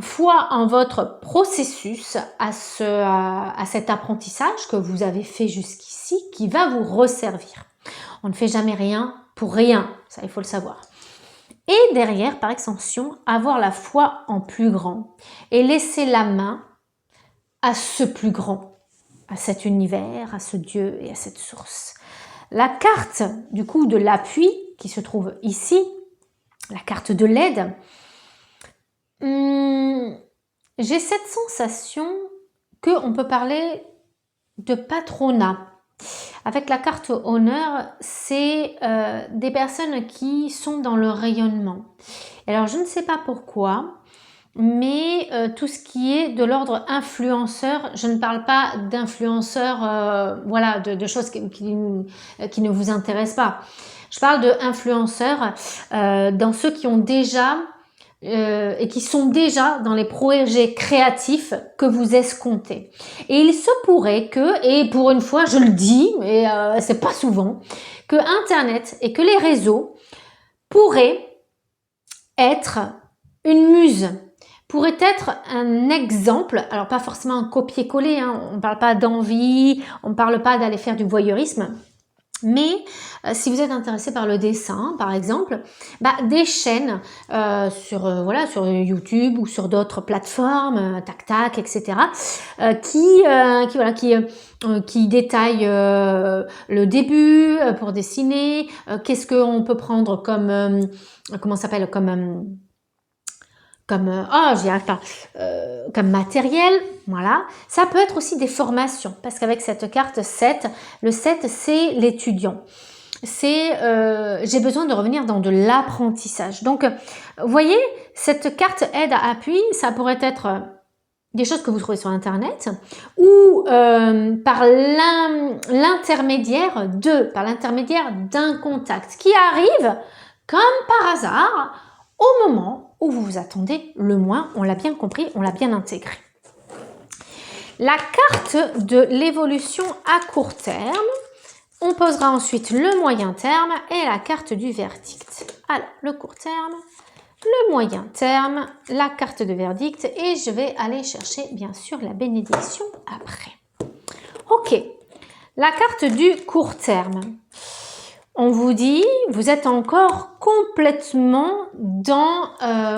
Speaker 1: foi en votre processus, à cet apprentissage que vous avez fait jusqu'ici qui va vous resservir. On ne fait jamais rien pour rien, ça il faut le savoir. Et derrière, par extension, avoir la foi en plus grand et laisser la main à ce plus grand, à cet univers, à ce Dieu et à cette source. La carte du coup de l'appui qui se trouve ici, la carte de l'aide, j'ai cette sensation qu'on peut parler de patronat. Avec la carte honneur, c'est des personnes qui sont dans le rayonnement. Alors, je ne sais pas pourquoi, mais tout ce qui est de l'ordre influenceur, je ne parle pas d'influenceurs, voilà, de choses qui ne vous intéressent pas. Je parle de influenceurs dans ceux qui ont déjà et qui sont déjà dans les projets créatifs que vous escomptez. Et il se pourrait que, et pour une fois je le dis, mais c'est pas souvent, que Internet et que les réseaux pourraient être une muse, pourrait être un exemple, alors pas forcément un copier-coller, hein, on ne parle pas d'envie, on ne parle pas d'aller faire du voyeurisme, mais si vous êtes intéressé par le dessin, par exemple, des chaînes voilà, sur YouTube ou sur d'autres plateformes, TacTac, etc., qui détaillent le début pour dessiner, qu'est-ce qu'on peut prendre comme, comment ça s'appelle, j'y arrive pas, comme matériel, voilà. Ça peut être aussi des formations, parce qu'avec cette carte 7, le 7 c'est l'étudiant. C'est j'ai besoin de revenir dans de l'apprentissage. Donc, vous voyez, cette carte aide à appui, ça pourrait être des choses que vous trouvez sur Internet ou par l'intermédiaire d'un contact qui arrive comme par hasard au moment où vous vous attendez le moins, on l'a bien compris, on l'a bien intégré. La carte de l'évolution à court terme, on posera ensuite le moyen terme et la carte du verdict. Alors, le court terme, le moyen terme, la carte de verdict et je vais aller chercher bien sûr la bénédiction après. Ok, la carte du court terme. On vous dit, vous êtes encore complètement dans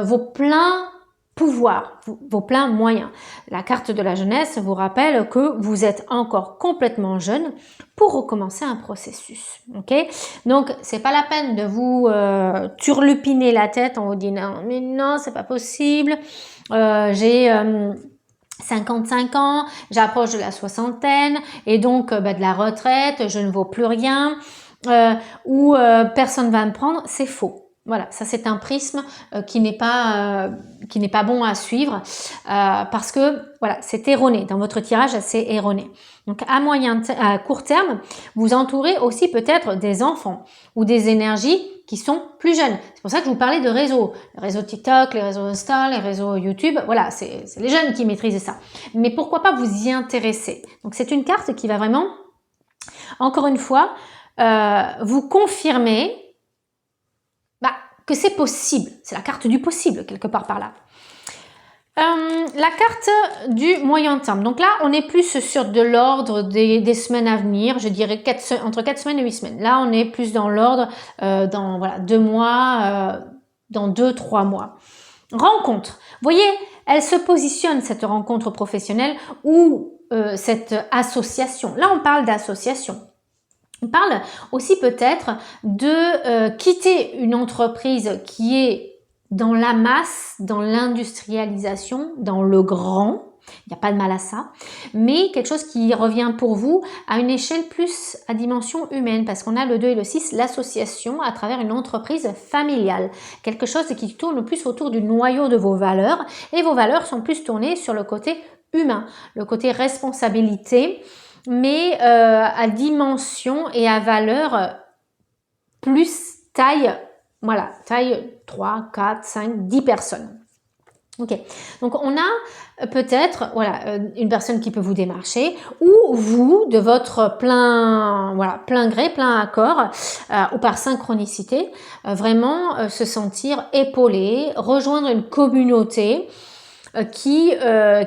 Speaker 1: vos pleins pouvoirs, vos pleins moyens. La carte de la jeunesse vous rappelle que vous êtes encore complètement jeune pour recommencer un processus. Ok? Donc, c'est pas la peine de vous turlupiner la tête en vous disant « mais non, c'est pas possible, j'ai... 55 ans, j'approche de la soixantaine et donc de la retraite, je ne vaux plus rien. » ou personne va me prendre, c'est faux. Voilà, ça c'est un prisme qui n'est pas bon à suivre parce que voilà, c'est erroné. Dans votre tirage, c'est erroné. Donc à court terme, vous entourez aussi peut-être des enfants ou des énergies qui sont plus jeunes. C'est pour ça que je vous parlais de réseaux. Les réseaux TikTok, les réseaux Insta, les réseaux YouTube, voilà, c'est les jeunes qui maîtrisent ça. Mais pourquoi pas vous y intéresser? Donc c'est une carte qui va vraiment, encore une fois, vous confirmez que c'est possible. C'est la carte du possible, quelque part par là. La carte du moyen terme. Donc là, on est plus sur de l'ordre des semaines à venir. Je dirais entre 4 semaines et 8 semaines. Là, on est plus dans l'ordre dans voilà, 2 mois, dans 2-3 mois. Rencontre. Vous voyez, elle se positionne, cette rencontre professionnelle ou cette association. Là, on parle d'association. On parle aussi peut-être de quitter une entreprise qui est dans la masse, dans l'industrialisation, dans le grand. Il n'y a pas de mal à ça. Mais quelque chose qui revient pour vous à une échelle plus à dimension humaine. Parce qu'on a le 2 et le 6, l'association à travers une entreprise familiale. Quelque chose qui tourne plus autour du noyau de vos valeurs. Et vos valeurs sont plus tournées sur le côté humain, le côté responsabilité, mais à dimension et à valeur plus taille, voilà, taille 3, 4, 5, 10 personnes. Ok, donc on a peut-être voilà, une personne qui peut vous démarcher ou vous, de votre plein gré, plein accord ou par synchronicité, vraiment se sentir épaulé, rejoindre une communauté qui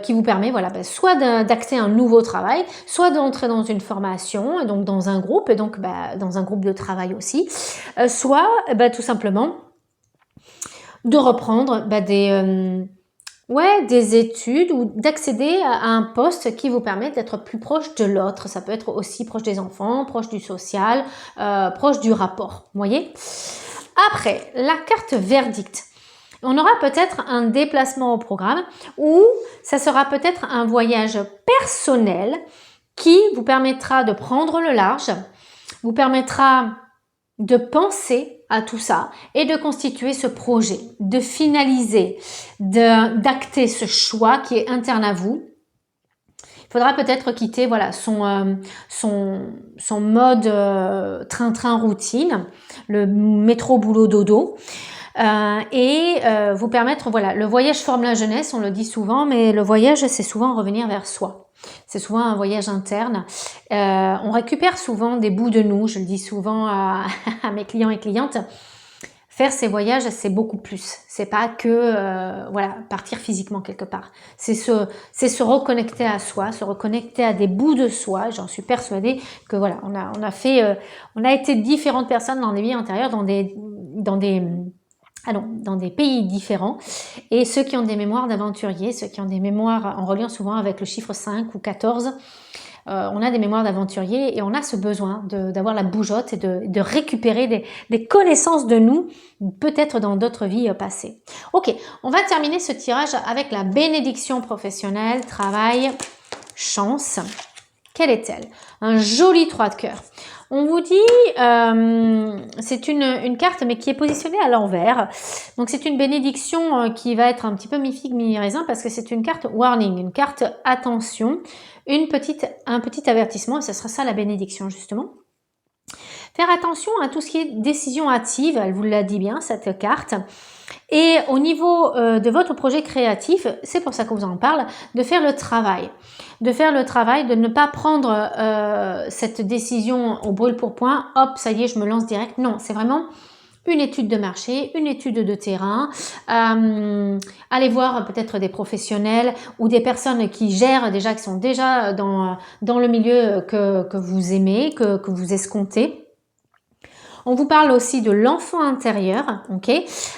Speaker 1: vous permet voilà, soit d'accéder à un nouveau travail, soit d'entrer dans une formation, et donc dans un groupe, et donc dans un groupe de travail aussi, soit tout simplement de reprendre des études ou d'accéder à un poste qui vous permet d'être plus proche de l'autre. Ça peut être aussi proche des enfants, proche du social, proche du rapport, vous voyez. Après, la carte verdict. On aura peut-être un déplacement au programme ou ça sera peut-être un voyage personnel qui vous permettra de prendre le large, vous permettra de penser à tout ça et de constituer ce projet, de finaliser, d'acter ce choix qui est interne à vous. Il faudra peut-être quitter voilà, son mode train-train routine, le métro boulot dodo, vous permettre, voilà, le voyage forme la jeunesse, on le dit souvent, mais le voyage c'est souvent revenir vers soi. C'est souvent un voyage interne. On récupère souvent des bouts de nous, je le dis souvent à mes clients et clientes. Faire ces voyages, c'est beaucoup plus. C'est pas que voilà, partir physiquement quelque part. C'est se reconnecter à soi, se reconnecter à des bouts de soi. J'en suis persuadée que voilà, on a été différentes personnes dans des vies antérieures, dans des pays différents, et ceux qui ont des mémoires d'aventuriers, ceux qui ont des mémoires en reliant souvent avec le chiffre 5 ou 14, on a des mémoires d'aventuriers et on a ce besoin d'avoir la bougeotte et de récupérer des connaissances de nous, peut-être dans d'autres vies passées. Ok, on va terminer ce tirage avec la bénédiction professionnelle, travail, chance. Quelle est-elle? Un joli 3 de cœur. On vous dit, c'est une carte mais qui est positionnée à l'envers. Donc c'est une bénédiction qui va être un petit peu mi-figue, mi-raisin parce que c'est une carte warning, une carte attention, un petit avertissement et ce sera ça la bénédiction justement. Faire attention à tout ce qui est décision hâtive, elle vous l'a dit bien cette carte. Et au niveau de votre projet créatif, c'est pour ça que vous en parle, de faire le travail. De faire le travail, de ne pas prendre cette décision au brûle-pourpoint, hop, ça y est, je me lance direct. Non, c'est vraiment une étude de marché, une étude de terrain, allez voir peut-être des professionnels ou des personnes qui gèrent déjà, qui sont déjà dans le milieu que vous aimez, que vous escomptez. On vous parle aussi de l'enfant intérieur, ok.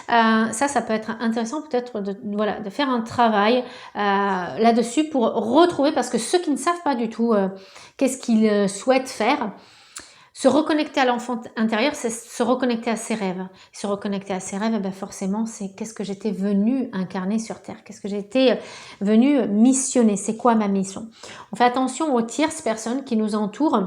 Speaker 1: Ça peut être intéressant peut-être de faire un travail là-dessus pour retrouver, parce que ceux qui ne savent pas du tout qu'est-ce qu'ils souhaitent faire, se reconnecter à l'enfant intérieur, c'est se reconnecter à ses rêves. Se reconnecter à ses rêves, ben forcément, c'est qu'est-ce que j'étais venu incarner sur Terre, qu'est-ce que j'étais venu missionner, c'est quoi ma mission. On fait attention aux tierces personnes qui nous entourent,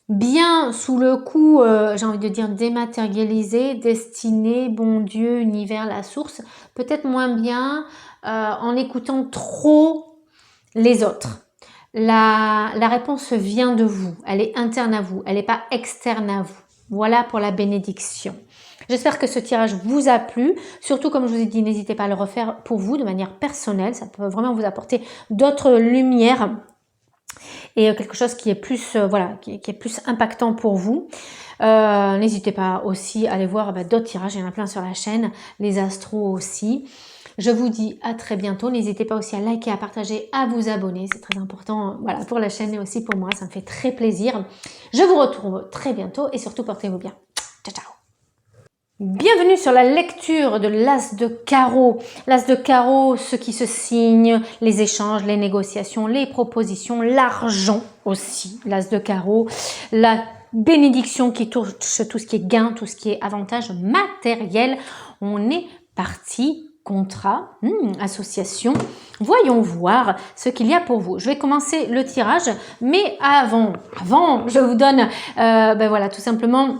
Speaker 1: bien sous le coup, j'ai envie de dire dématérialisé, destiné, bon Dieu, univers, la source, peut-être moins bien en écoutant trop les autres. La réponse vient de vous, elle est interne à vous, elle n'est pas externe à vous. Voilà pour la bénédiction. J'espère que ce tirage vous a plu. Surtout, comme je vous ai dit, n'hésitez pas à le refaire pour vous de manière personnelle. Ça peut vraiment vous apporter d'autres lumières et quelque chose qui est plus, qui est plus impactant pour vous. N'hésitez pas aussi à aller voir d'autres tirages, il y en a plein sur la chaîne, les astros aussi. Je vous dis à très bientôt. N'hésitez pas aussi à liker, à partager, à vous abonner. C'est très important pour la chaîne et aussi pour moi. Ça me fait très plaisir. Je vous retrouve très bientôt et surtout portez-vous bien. Ciao, ciao. Bienvenue sur la lecture de l'As de carreau. L'As de carreau, ce qui se signe, les échanges, les négociations, les propositions, l'argent aussi. L'As de carreau, la bénédiction qui touche tout ce qui est gain, tout ce qui est avantage matériel. On est parti. Contrat, association. Voyons voir ce qu'il y a pour vous. Je vais commencer le tirage, mais avant, je vous donne, tout simplement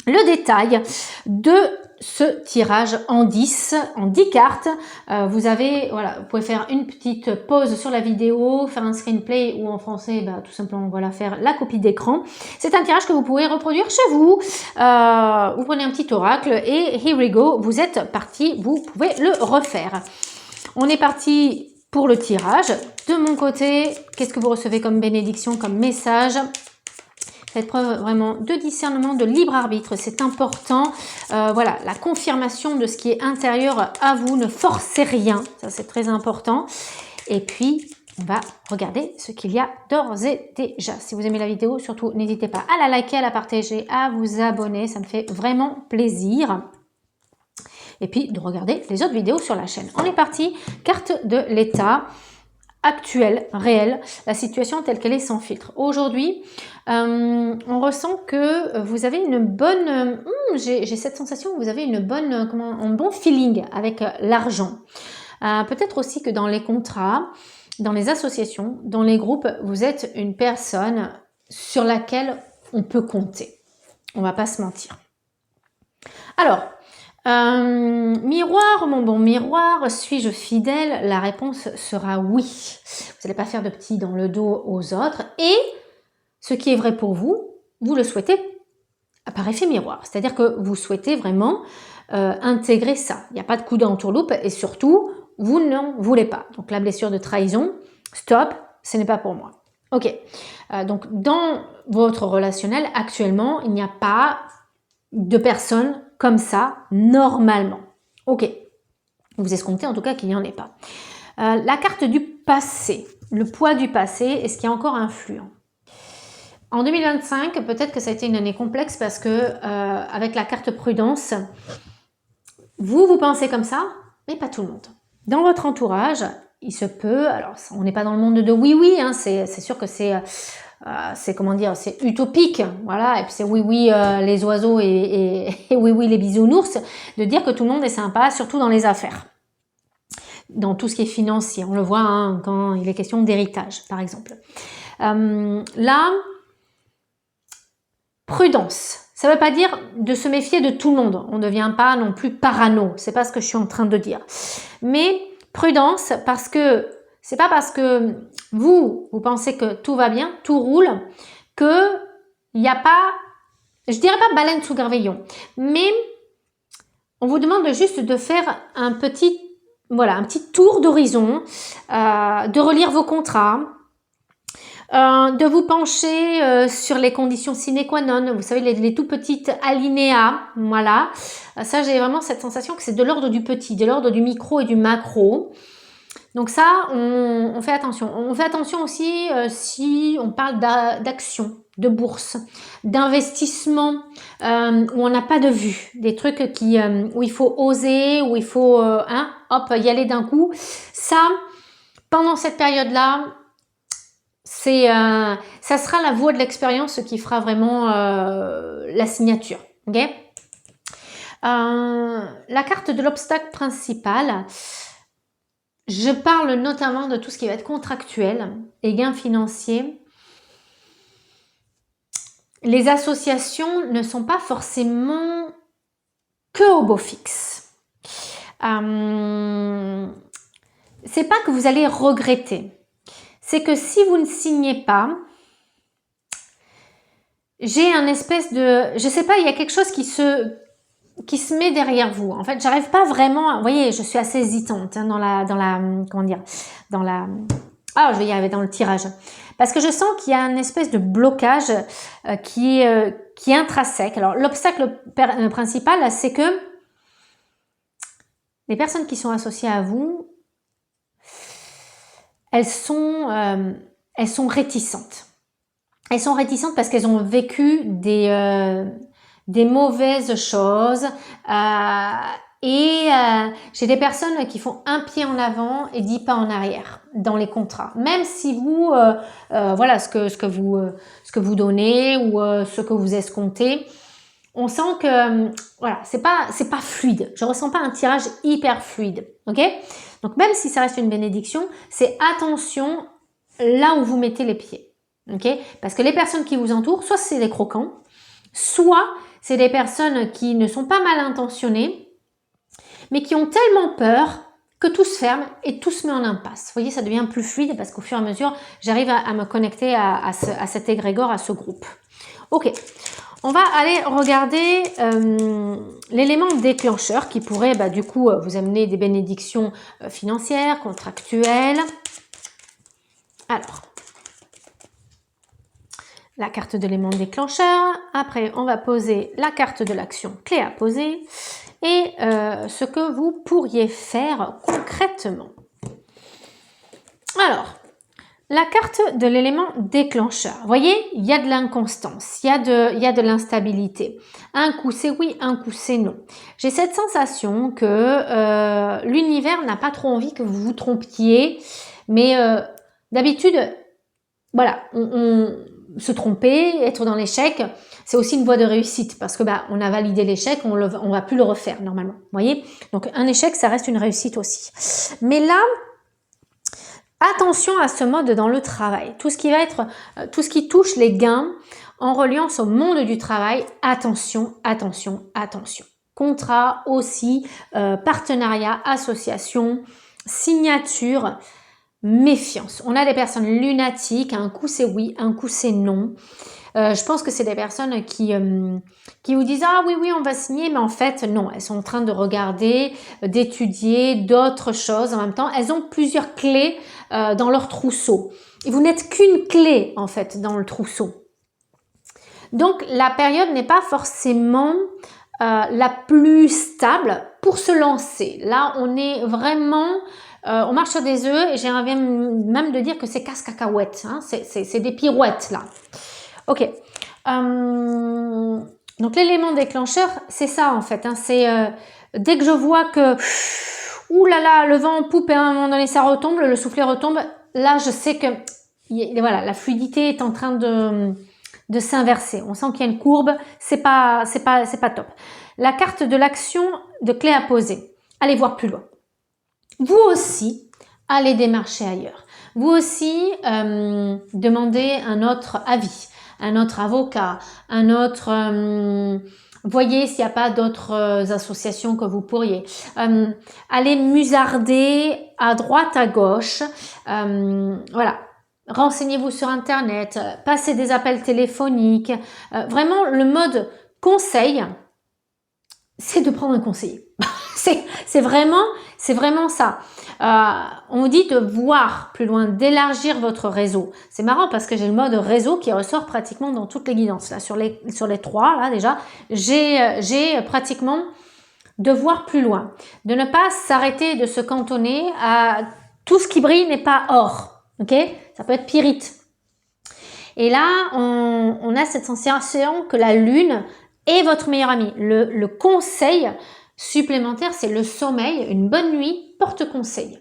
Speaker 1: le détail de ce tirage en 10 cartes. Vous pouvez faire une petite pause sur la vidéo, faire un screenplay ou en français, tout simplement, faire la copie d'écran. C'est un tirage que vous pouvez reproduire chez vous. Vous prenez un petit oracle et here we go, vous êtes parti, vous pouvez le refaire. On est parti pour le tirage. De mon côté, qu'est-ce que vous recevez comme bénédiction, comme message ? Faites preuve vraiment de discernement, de libre arbitre, c'est important. La confirmation de ce qui est intérieur à vous, ne forcez rien, ça c'est très important. Et puis, on va regarder ce qu'il y a d'ores et déjà. Si vous aimez la vidéo, surtout n'hésitez pas à la liker, à la partager, à vous abonner, ça me fait vraiment plaisir. Et puis de regarder les autres vidéos sur la chaîne. On est parti, carte de l'état. Actuelle, réelle, la situation telle qu'elle est sans filtre. Aujourd'hui, on ressent que vous avez une bonne... j'ai cette sensation que vous avez un bon feeling avec l'argent. Peut-être aussi que dans les contrats, dans les associations, dans les groupes, vous êtes une personne sur laquelle on peut compter. On va pas se mentir. Alors, miroir, mon bon miroir, suis-je fidèle? La réponse sera oui. Vous n'allez pas faire de petits dans le dos aux autres. Et ce qui est vrai pour vous, vous le souhaitez par effet miroir. C'est-à-dire que vous souhaitez vraiment intégrer ça. Il n'y a pas de coup d'entourloupe et surtout, vous n'en voulez pas. Donc la blessure de trahison, stop, ce n'est pas pour moi. Ok. Donc dans votre relationnel, actuellement, il n'y a pas de personnes comme ça, normalement. Ok. Vous escomptez en tout cas qu'il n'y en ait pas. La carte du passé, le poids du passé, est-ce qu'il y a encore influent? En 2025, peut-être que ça a été une année complexe parce que avec la carte prudence, vous pensez comme ça, mais pas tout le monde. Dans votre entourage, il se peut, alors on n'est pas dans le monde de oui-oui, hein, c'est sûr que c'est comment dire, c'est utopique, voilà, et puis c'est oui-oui les oiseaux et oui-oui les bisounours, de dire que tout le monde est sympa, surtout dans les affaires, dans tout ce qui est financier. On le voit hein, quand il est question d'héritage, par exemple. Là, prudence. Ça ne veut pas dire de se méfier de tout le monde. On ne devient pas non plus parano. C'est pas ce que je suis en train de dire. Mais prudence parce que c'est pas parce que vous pensez que tout va bien, tout roule, que il n'y a pas, je dirais pas baleine sous gravillon, mais on vous demande juste de faire un petit, voilà, un petit tour d'horizon, de relire vos contrats, de vous pencher sur les conditions sine qua non, vous savez, les tout petites alinéas, voilà. Ça, j'ai vraiment cette sensation que c'est de l'ordre du petit, de l'ordre du micro et du macro. Donc ça, on fait attention. On fait attention aussi si on parle d'action, de bourse, d'investissement, où on n'a pas de vue, des trucs qui, où il faut oser, où il faut hop, y aller d'un coup. Ça, pendant cette période-là, ça sera la voie de l'expérience qui fera vraiment la signature. Okay, la carte de l'obstacle principal, je parle notamment de tout ce qui va être contractuel et gains financiers. Les associations ne sont pas forcément que au beau fixe. C'est pas que vous allez regretter. C'est que si vous ne signez pas, j'ai un espèce de, je sais pas, il y a quelque chose qui se met derrière vous. En fait, j'arrive pas vraiment, vous voyez, je suis assez hésitante hein, comment dire, je vais y arriver dans le tirage. Parce que je sens qu'il y a une espèce de blocage qui est intrinsèque. Alors, l'obstacle principal, c'est que les personnes qui sont associées à vous, elles sont réticentes. Elles sont réticentes parce qu'elles ont vécu des mauvaises choses. J'ai des personnes qui font un pied en avant et 10 pas en arrière dans les contrats. Même si vous, voilà, ce que vous donnez ou ce que vous escomptez, on sent que voilà, c'est pas fluide. Je ressens pas un tirage hyper fluide. Ok? Donc même si ça reste une bénédiction, c'est attention là où vous mettez les pieds. Ok? Parce que les personnes qui vous entourent, soit c'est des croquants, soit c'est des personnes qui ne sont pas mal intentionnées, mais qui ont tellement peur que tout se ferme et tout se met en impasse. Vous voyez, ça devient plus fluide parce qu'au fur et à mesure, j'arrive à me connecter à cet égrégore, à ce groupe. Ok, on va aller regarder l'élément déclencheur qui pourrait du coup vous amener des bénédictions financières, contractuelles. Alors, la carte de l'élément déclencheur. Après, on va poser la carte de l'action clé à poser et ce que vous pourriez faire concrètement. Alors, la carte de l'élément déclencheur. Vous voyez, il y a de l'inconstance, il y a de l'instabilité. Un coup c'est oui, un coup c'est non. J'ai cette sensation que l'univers n'a pas trop envie que vous vous trompiez, mais d'habitude, voilà, on se tromper, être dans l'échec, c'est aussi une voie de réussite parce que on a validé l'échec, on va plus le refaire normalement. Vous voyez, donc un échec, ça reste une réussite aussi. Mais là, attention à ce mode dans le travail. Tout ce qui touche les gains en reliance au monde du travail, attention, attention, attention. Contrat aussi, partenariat, association, signature, méfiance. On a des personnes lunatiques, un coup c'est oui, un coup c'est non. Je pense que c'est des personnes qui vous disent « Ah oui, oui, on va signer », mais en fait, non. Elles sont en train de regarder, d'étudier d'autres choses en même temps. Elles ont plusieurs clés dans leur trousseau. Et vous n'êtes qu'une clé, en fait, dans le trousseau. Donc, la période n'est pas forcément la plus stable pour se lancer. Là, on est vraiment... on marche sur des œufs et j'ai envie même de dire que c'est casse-cacahuètes. Hein, c'est des pirouettes, là. Ok. Donc, l'élément déclencheur, c'est ça, en fait. Hein, c'est dès que je vois que... Ouh là là, le vent en poupe et à un moment donné, ça retombe, le soufflet retombe. Là, je sais que voilà, la fluidité est en train de s'inverser. On sent qu'il y a une courbe, c'est pas top. La carte de l'action de clé à poser. Allez voir plus loin. Vous aussi, allez démarcher ailleurs. Vous aussi, demandez un autre avis, un autre avocat, un autre... voyez s'il n'y a pas d'autres associations que vous pourriez. Allez musarder à droite, à gauche. Voilà. Renseignez-vous sur Internet, passez des appels téléphoniques. Vraiment, le mode conseil, c'est de prendre un conseiller. c'est vraiment ça. On vous dit de voir plus loin, d'élargir votre réseau. C'est marrant parce que j'ai le mode réseau qui ressort pratiquement dans toutes les guidances. Là, sur les trois, là déjà, j'ai pratiquement de voir plus loin. De ne pas s'arrêter, de se cantonner à tout ce qui brille n'est pas or. Ok, ça peut être pyrite. Et là, on a cette sensation que la lune est votre meilleur ami. Le conseil supplémentaire, c'est le sommeil. Une bonne nuit porte conseil.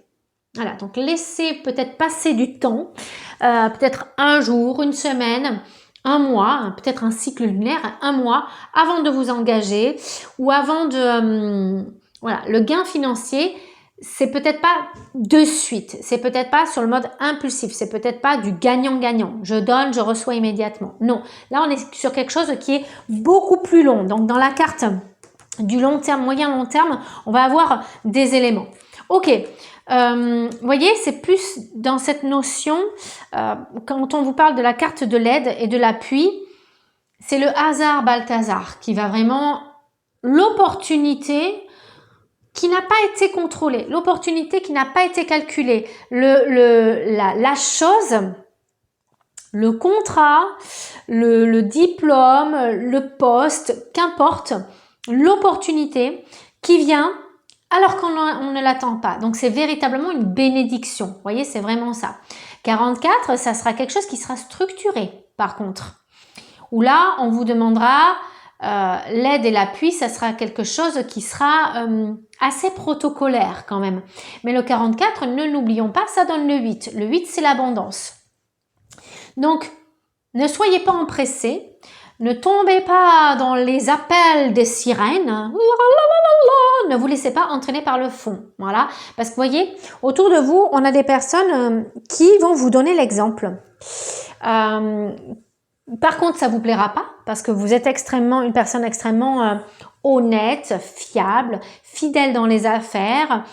Speaker 1: Voilà, donc laissez peut-être passer du temps, peut-être un jour, une semaine, un mois, peut-être un cycle lunaire, un mois, avant de vous engager ou avant de... voilà, le gain financier, c'est peut-être pas de suite, c'est peut-être pas sur le mode impulsif, c'est peut-être pas du gagnant-gagnant. Je donne, je reçois immédiatement. Non, là on est sur quelque chose qui est beaucoup plus long. Donc dans la carte du long terme, moyen-long terme, on va avoir des éléments. Ok, voyez, c'est plus dans cette notion, quand on vous parle de la carte de l'aide et de l'appui, c'est le hasard Balthazar qui va vraiment, l'opportunité qui n'a pas été contrôlée, l'opportunité qui n'a pas été calculée, la chose, le contrat, le diplôme, le poste, qu'importe, l'opportunité qui vient alors qu'on ne l'attend pas. Donc, c'est véritablement une bénédiction. Vous voyez, c'est vraiment ça. 44, ça sera quelque chose qui sera structuré, par contre. Où là, on vous demandera l'aide et l'appui, ça sera quelque chose qui sera assez protocolaire quand même. Mais le 44, ne l'oublions pas, ça donne le 8. Le 8, c'est l'abondance. Donc, ne soyez pas empressés. Ne tombez pas dans les appels des sirènes. Ne vous laissez pas entraîner par le fond. Voilà. Parce que vous voyez, autour de vous, on a des personnes qui vont vous donner l'exemple. Par contre, ça vous plaira pas parce que vous êtes une personne extrêmement honnête, fiable, fidèle dans les affaires.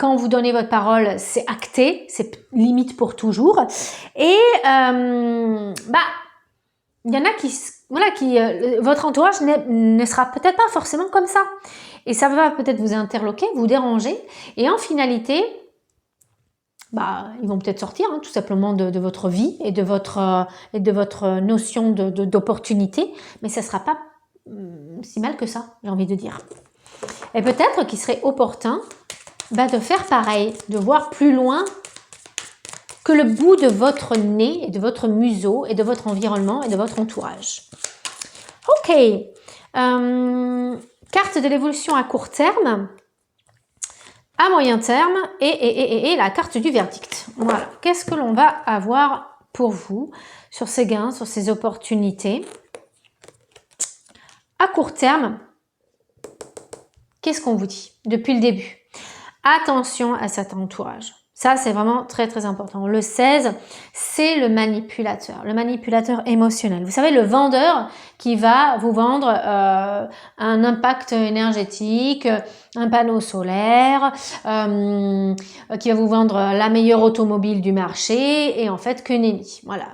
Speaker 1: Quand vous donnez votre parole, c'est acté, c'est limite pour toujours. Et il y en a votre entourage ne sera peut-être pas forcément comme ça. Et ça va peut-être vous interloquer, vous déranger. Et en finalité, ils vont peut-être sortir tout simplement de votre vie et de votre notion d'opportunité. Mais ça ne sera pas si mal que ça, j'ai envie de dire. Et peut-être qu'il serait opportun de faire pareil, de voir plus loin que le bout de votre nez et de votre museau et de votre environnement et de votre entourage. Ok, carte de l'évolution à court terme, à moyen terme et la carte du verdict. Voilà, qu'est-ce que l'on va avoir pour vous sur ces gains, sur ces opportunités? À court terme, qu'est-ce qu'on vous dit depuis le début? Attention à cet entourage. Ça, c'est vraiment très, très important. Le 16, c'est le manipulateur émotionnel. Vous savez, le vendeur qui va vous vendre un impact énergétique, un panneau solaire, qui va vous vendre la meilleure automobile du marché, et en fait, que nenni. Voilà.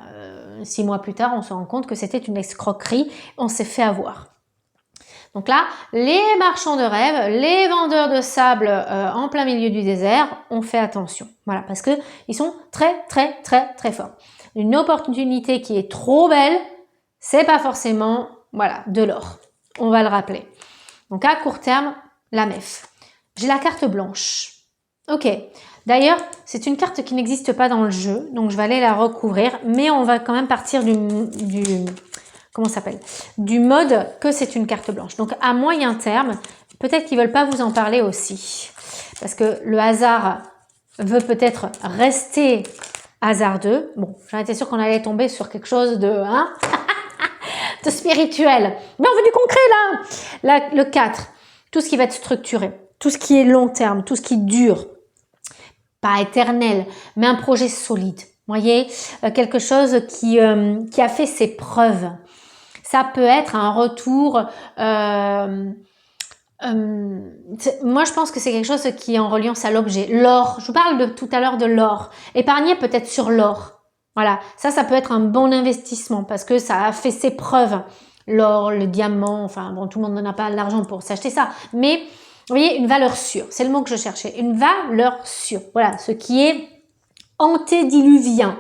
Speaker 1: 6 mois plus tard, on se rend compte que c'était une escroquerie, on s'est fait avoir. Donc là, les marchands de rêves, les vendeurs de sable en plein milieu du désert, on fait attention. Voilà, parce que ils sont très, très, très, très forts. Une opportunité qui est trop belle, c'est pas forcément, voilà, de l'or. On va le rappeler. Donc à court terme, la MEF. J'ai la carte blanche. Ok. D'ailleurs, c'est une carte qui n'existe pas dans le jeu, donc je vais aller la recouvrir, mais on va quand même partir comment ça s'appelle, du mode que c'est une carte blanche. Donc à moyen terme, peut-être qu'ils veulent pas vous en parler aussi, parce que le hasard veut peut-être rester hasardeux. Bon, j'en étais sûre qu'on allait tomber sur quelque chose de, de spirituel. Mais on veut du concret là. Le 4, tout ce qui va être structuré, tout ce qui est long terme, tout ce qui dure, pas éternel, mais un projet solide. Vous voyez, quelque chose qui a fait ses preuves. Ça peut être un retour. Moi, je pense que c'est quelque chose qui est en reliance à l'objet. L'or. Je vous parle de tout à l'heure de l'or. Épargnez peut-être sur l'or. Voilà. Ça peut être un bon investissement parce que ça a fait ses preuves. L'or, le diamant. Enfin, bon, tout le monde n'en a pas l'argent pour s'acheter ça. Mais vous voyez, une valeur sûre. C'est le mot que je cherchais. Une valeur sûre. Voilà. Ce qui est antédiluvien.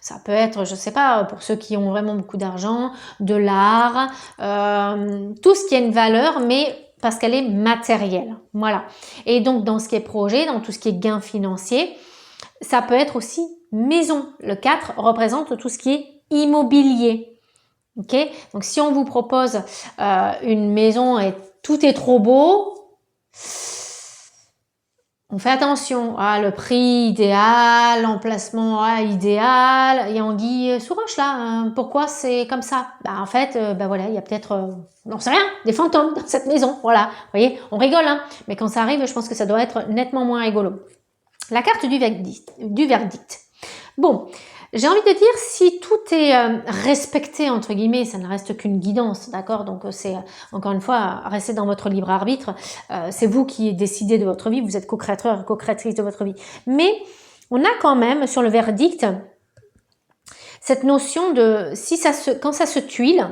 Speaker 1: Ça peut être, je sais pas, pour ceux qui ont vraiment beaucoup d'argent, de l'art, tout ce qui a une valeur, mais parce qu'elle est matérielle. Voilà. Et donc, dans ce qui est projet, dans tout ce qui est gain financier, ça peut être aussi maison. Le 4 représente tout ce qui est immobilier. Ok? Donc, si on vous propose une maison et tout est trop beau, on fait attention, le prix idéal, l'emplacement idéal, il y a anguille sous roche là. Pourquoi c'est comme ça? En fait, voilà, il y a peut-être, on sait rien, des fantômes dans cette maison. Voilà, vous voyez, on rigole, mais quand ça arrive, je pense que ça doit être nettement moins rigolo. La carte du verdict. Bon, j'ai envie de dire, si tout est respecté, entre guillemets, ça ne reste qu'une guidance, d'accord? Donc, c'est, encore une fois, restez dans votre libre arbitre. C'est vous qui décidez de votre vie, vous êtes co-créateur et co-créatrice de votre vie. Mais on a quand même, sur le verdict, cette notion de, quand ça se tuile,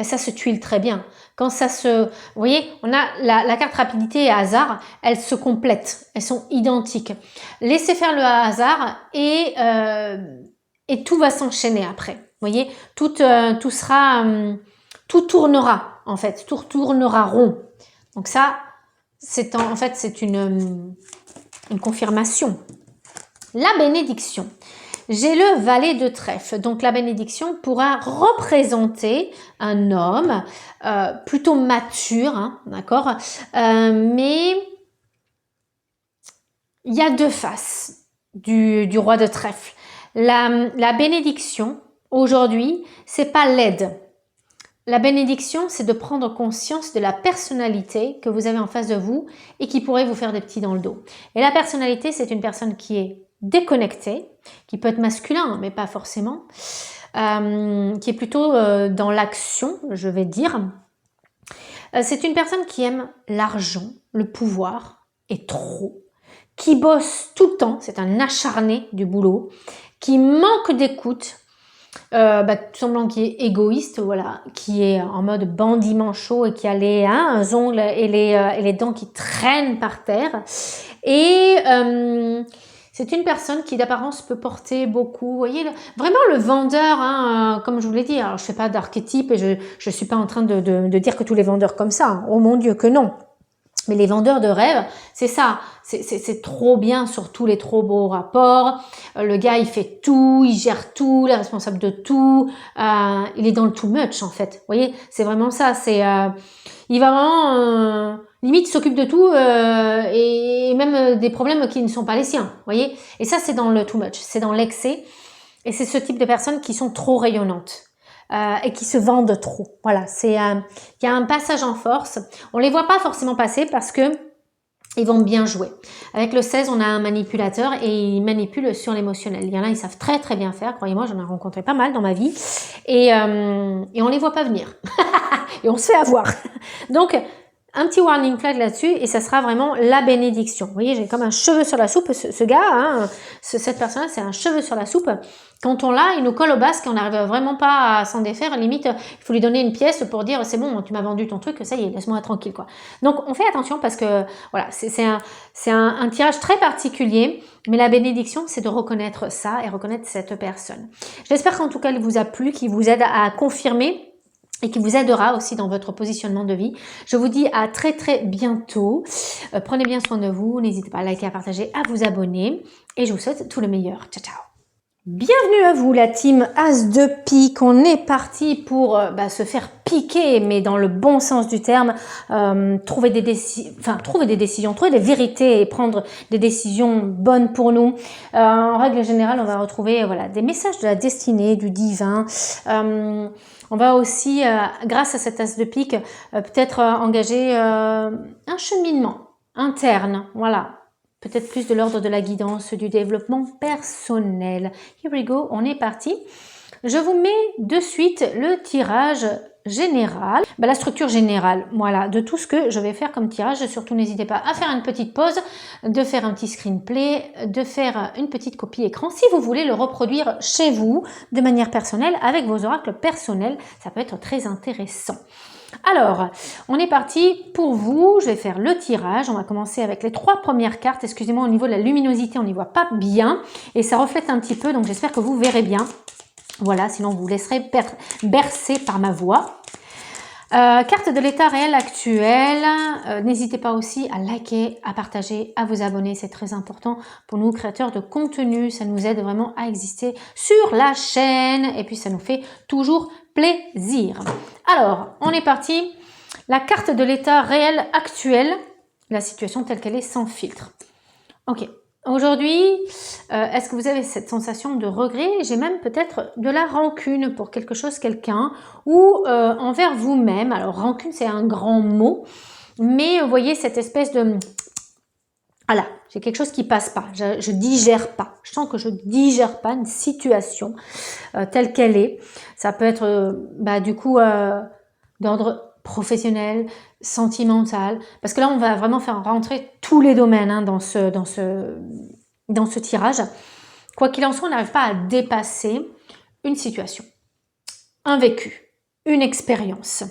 Speaker 1: ça se tuile très bien. Quand ça se... Vous voyez, on a la carte rapidité et hasard, elles se complètent, elles sont identiques. Laissez faire le hasard et tout va s'enchaîner après. Vous voyez, tout tournera en fait, tout tournera rond. Donc ça, c'est en fait, c'est une confirmation. La bénédiction. J'ai le valet de trèfle, donc la bénédiction pourra représenter un homme plutôt mature, d'accord, mais il y a deux faces du roi de trèfle. La bénédiction, aujourd'hui, c'est pas l'aide. La bénédiction, c'est de prendre conscience de la personnalité que vous avez en face de vous et qui pourrait vous faire des petits dans le dos. Et la personnalité, c'est une personne qui est déconnecté, qui peut être masculin, mais pas forcément, qui est plutôt dans l'action, je vais dire. C'est une personne qui aime l'argent, le pouvoir et trop, qui bosse tout le temps, c'est un acharné du boulot, qui manque d'écoute, tout simplement qui est égoïste, voilà, qui est en mode bandit manchot et qui a les ongles et les dents qui traînent par terre. Et c'est une personne qui d'apparence peut porter beaucoup, vous voyez, vraiment le vendeur, comme je vous l'ai dit. Alors je fais pas d'archétype et je suis pas en train de dire que tous les vendeurs comme ça, oh mon Dieu que non. Mais les vendeurs de rêves, c'est ça, c'est trop bien sur tous les trop beaux rapports. Le gars, il fait tout, il gère tout, il est responsable de tout. Il est dans le too much en fait. Vous voyez, c'est vraiment ça. Il va vraiment limite s'occupe de tout et même des problèmes qui ne sont pas les siens. Vous voyez, et ça c'est dans le too much, c'est dans l'excès. Et c'est ce type de personnes qui sont trop rayonnantes. Et qui se vendent trop. Voilà, il y a un passage en force. On les voit pas forcément passer parce que Ils vont bien jouer. Avec le 16, on a un manipulateur et il manipule sur l'émotionnel. Il y en a, ils savent très très bien faire. Croyez-moi, j'en ai rencontré pas mal dans ma vie. Et on les voit pas venir. Et on se fait avoir. Donc, un petit warning flag là-dessus et ça sera vraiment la bénédiction. Vous voyez, j'ai comme un cheveu sur la soupe. Ce gars, hein, cette personne-là, c'est un cheveu sur la soupe. Quand on l'a, il nous colle au basque et on n'arrive vraiment pas à s'en défaire. Limite, il faut lui donner une pièce pour dire c'est bon, tu m'as vendu ton truc, ça y est, laisse-moi tranquille, quoi. Donc, on fait attention parce que voilà, c'est un tirage très particulier. Mais la bénédiction, c'est de reconnaître ça et reconnaître cette personne. J'espère qu'en tout cas, il vous a plu, qu'il vous aide à confirmer et qui vous aidera aussi dans votre positionnement de vie. Je vous dis à très très bientôt. Prenez bien soin de vous. N'hésitez pas à liker, à partager, à vous abonner. Et je vous souhaite tout le meilleur. Ciao, ciao. Bienvenue à vous, la team As de pique. On est parti pour se faire piquer, mais dans le bon sens du terme, trouver des décisions, trouver des vérités et prendre des décisions bonnes pour nous. En règle générale, on va retrouver des messages de la destinée, du divin. On va aussi, grâce à cet As de pique, peut-être engager un cheminement interne, voilà. Peut-être plus de l'ordre de la guidance, du développement personnel. Here we go, on est parti. Je vous mets de suite le tirage général, la structure générale, voilà, de tout ce que je vais faire comme tirage. Surtout, n'hésitez pas à faire une petite pause, de faire un petit screenplay, de faire une petite copie écran. Si vous voulez le reproduire chez vous, de manière personnelle, avec vos oracles personnels, ça peut être très intéressant. Alors, on est parti pour vous. Je vais faire le tirage. On va commencer avec les 3 premières cartes. Excusez-moi, au niveau de la luminosité, on n'y voit pas bien. Et ça reflète un petit peu, donc j'espère que vous verrez bien. Voilà, sinon vous laisserez bercer par ma voix. Carte de l'état réel actuel. N'hésitez pas aussi à liker, à partager, à vous abonner. C'est très important pour nous, créateurs de contenu. Ça nous aide vraiment à exister sur la chaîne. Et puis, ça nous fait toujours plaisir. Alors, on est parti. La carte de l'état réel actuel. La situation telle qu'elle est sans filtre. Ok. Aujourd'hui, est-ce que vous avez cette sensation de regret? J'ai même peut-être de la rancune pour quelque chose, quelqu'un, ou envers vous-même. Alors, rancune, c'est un grand mot, mais vous voyez cette espèce de... Voilà, j'ai quelque chose qui passe pas, je digère pas. Je sens que je digère pas une situation telle qu'elle est. Ça peut être, du coup, d'ordre professionnel, sentimental, parce que là on va vraiment faire rentrer tous les domaines dans ce tirage. Quoi qu'il en soit, on n'arrive pas à dépasser une situation, un vécu, une expérience.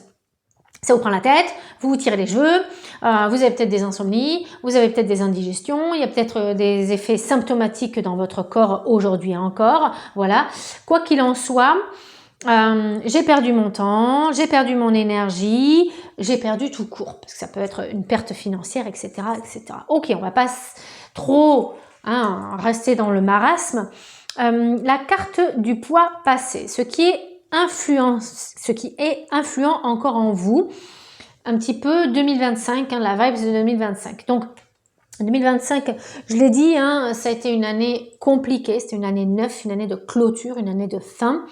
Speaker 1: Ça vous prend la tête, vous vous tirez les cheveux, vous avez peut-être des insomnies, vous avez peut-être des indigestions, il y a peut-être des effets symptomatiques dans votre corps aujourd'hui encore, voilà. Quoi qu'il en soit, j'ai perdu mon temps, j'ai perdu mon énergie, j'ai perdu tout court, parce que ça peut être une perte financière, etc., etc. Ok, on va pas trop rester dans le marasme. La carte du poids passé, ce qui est influent encore en vous, un petit peu 2025, la vibes de 2025. Donc, 2025, je l'ai dit, ça a été une année compliquée, c'était une année neuve, une année de clôture, une année de fin.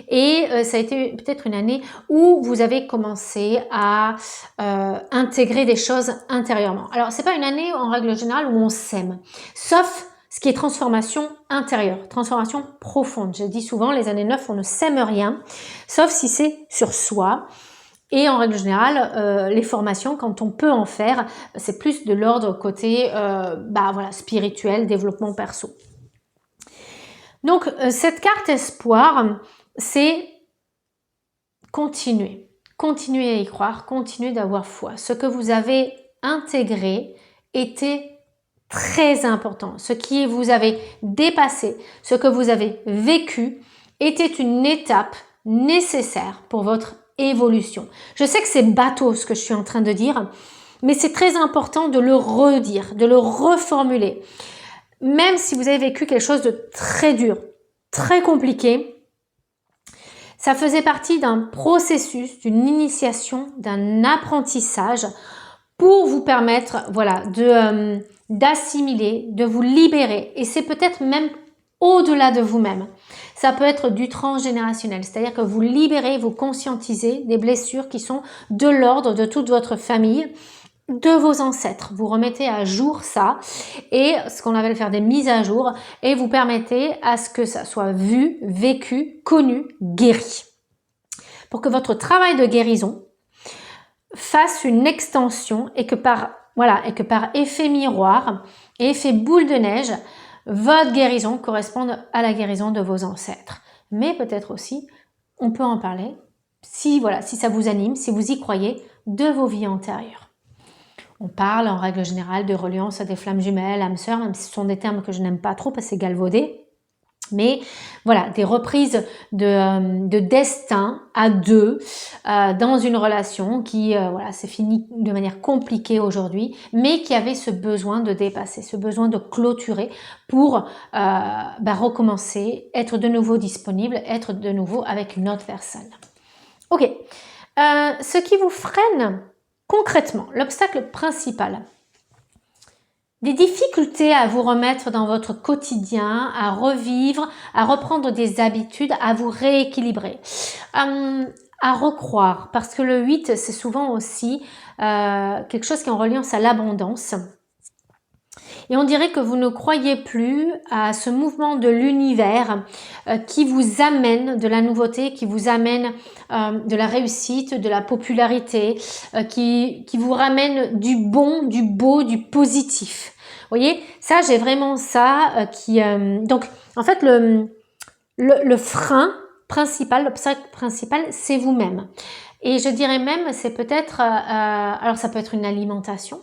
Speaker 1: Et ça a été peut-être une année où vous avez commencé à intégrer des choses intérieurement. Alors, c'est pas une année, en règle générale, où on s'aime, sauf ce qui est transformation intérieure, transformation profonde. Je dis souvent, les années 9, on ne s'aime rien, sauf si c'est sur soi. Et en règle générale, les formations, quand on peut en faire, c'est plus de l'ordre côté spirituel, développement perso. Donc, cette carte espoir, c'est continuer. Continuer à y croire, continuer d'avoir foi. Ce que vous avez intégré était très important. Ce qui vous avez dépassé, ce que vous avez vécu, était une étape nécessaire pour votre évolution. Je sais que c'est bateau ce que je suis en train de dire, mais c'est très important de le redire, de le reformuler. Même si vous avez vécu quelque chose de très dur, très compliqué, ça faisait partie d'un processus, d'une initiation, d'un apprentissage pour vous permettre d'assimiler, de vous libérer. Et c'est peut-être même au-delà de vous-même. Ça peut être du transgénérationnel, c'est-à-dire que vous libérez, vous conscientisez des blessures qui sont de l'ordre de toute votre famille, de vos ancêtres. Vous remettez à jour ça et ce qu'on appelle faire des mises à jour et vous permettez à ce que ça soit vu, vécu, connu, guéri. Pour que votre travail de guérison fasse une extension et que par effet miroir et effet boule de neige, votre guérison corresponde à la guérison de vos ancêtres. Mais peut-être aussi, on peut en parler, si ça vous anime, si vous y croyez, de vos vies antérieures. On parle en règle générale de reliance à des flammes jumelles, âmes sœurs, même si ce sont des termes que je n'aime pas trop parce que c'est galvaudé. Mais voilà, des reprises de destin à deux dans une relation qui s'est finie de manière compliquée aujourd'hui, mais qui avait ce besoin de dépasser, ce besoin de clôturer pour recommencer, être de nouveau disponible, être de nouveau avec une autre personne. Ok, ce qui vous freine concrètement, l'obstacle principal, des difficultés à vous remettre dans votre quotidien, à revivre, à reprendre des habitudes, à vous rééquilibrer, à recroire, parce que le 8, c'est souvent aussi quelque chose qui est en reliance à l'abondance. Et on dirait que vous ne croyez plus à ce mouvement de l'univers qui vous amène de la nouveauté, qui vous amène de la réussite, de la popularité, qui vous ramène du bon, du beau, du positif. Vous voyez, ça, j'ai vraiment ça donc, en fait, le frein principal, l'obstacle principal, c'est vous-même. Et je dirais même, c'est peut-être, alors ça peut être une alimentation,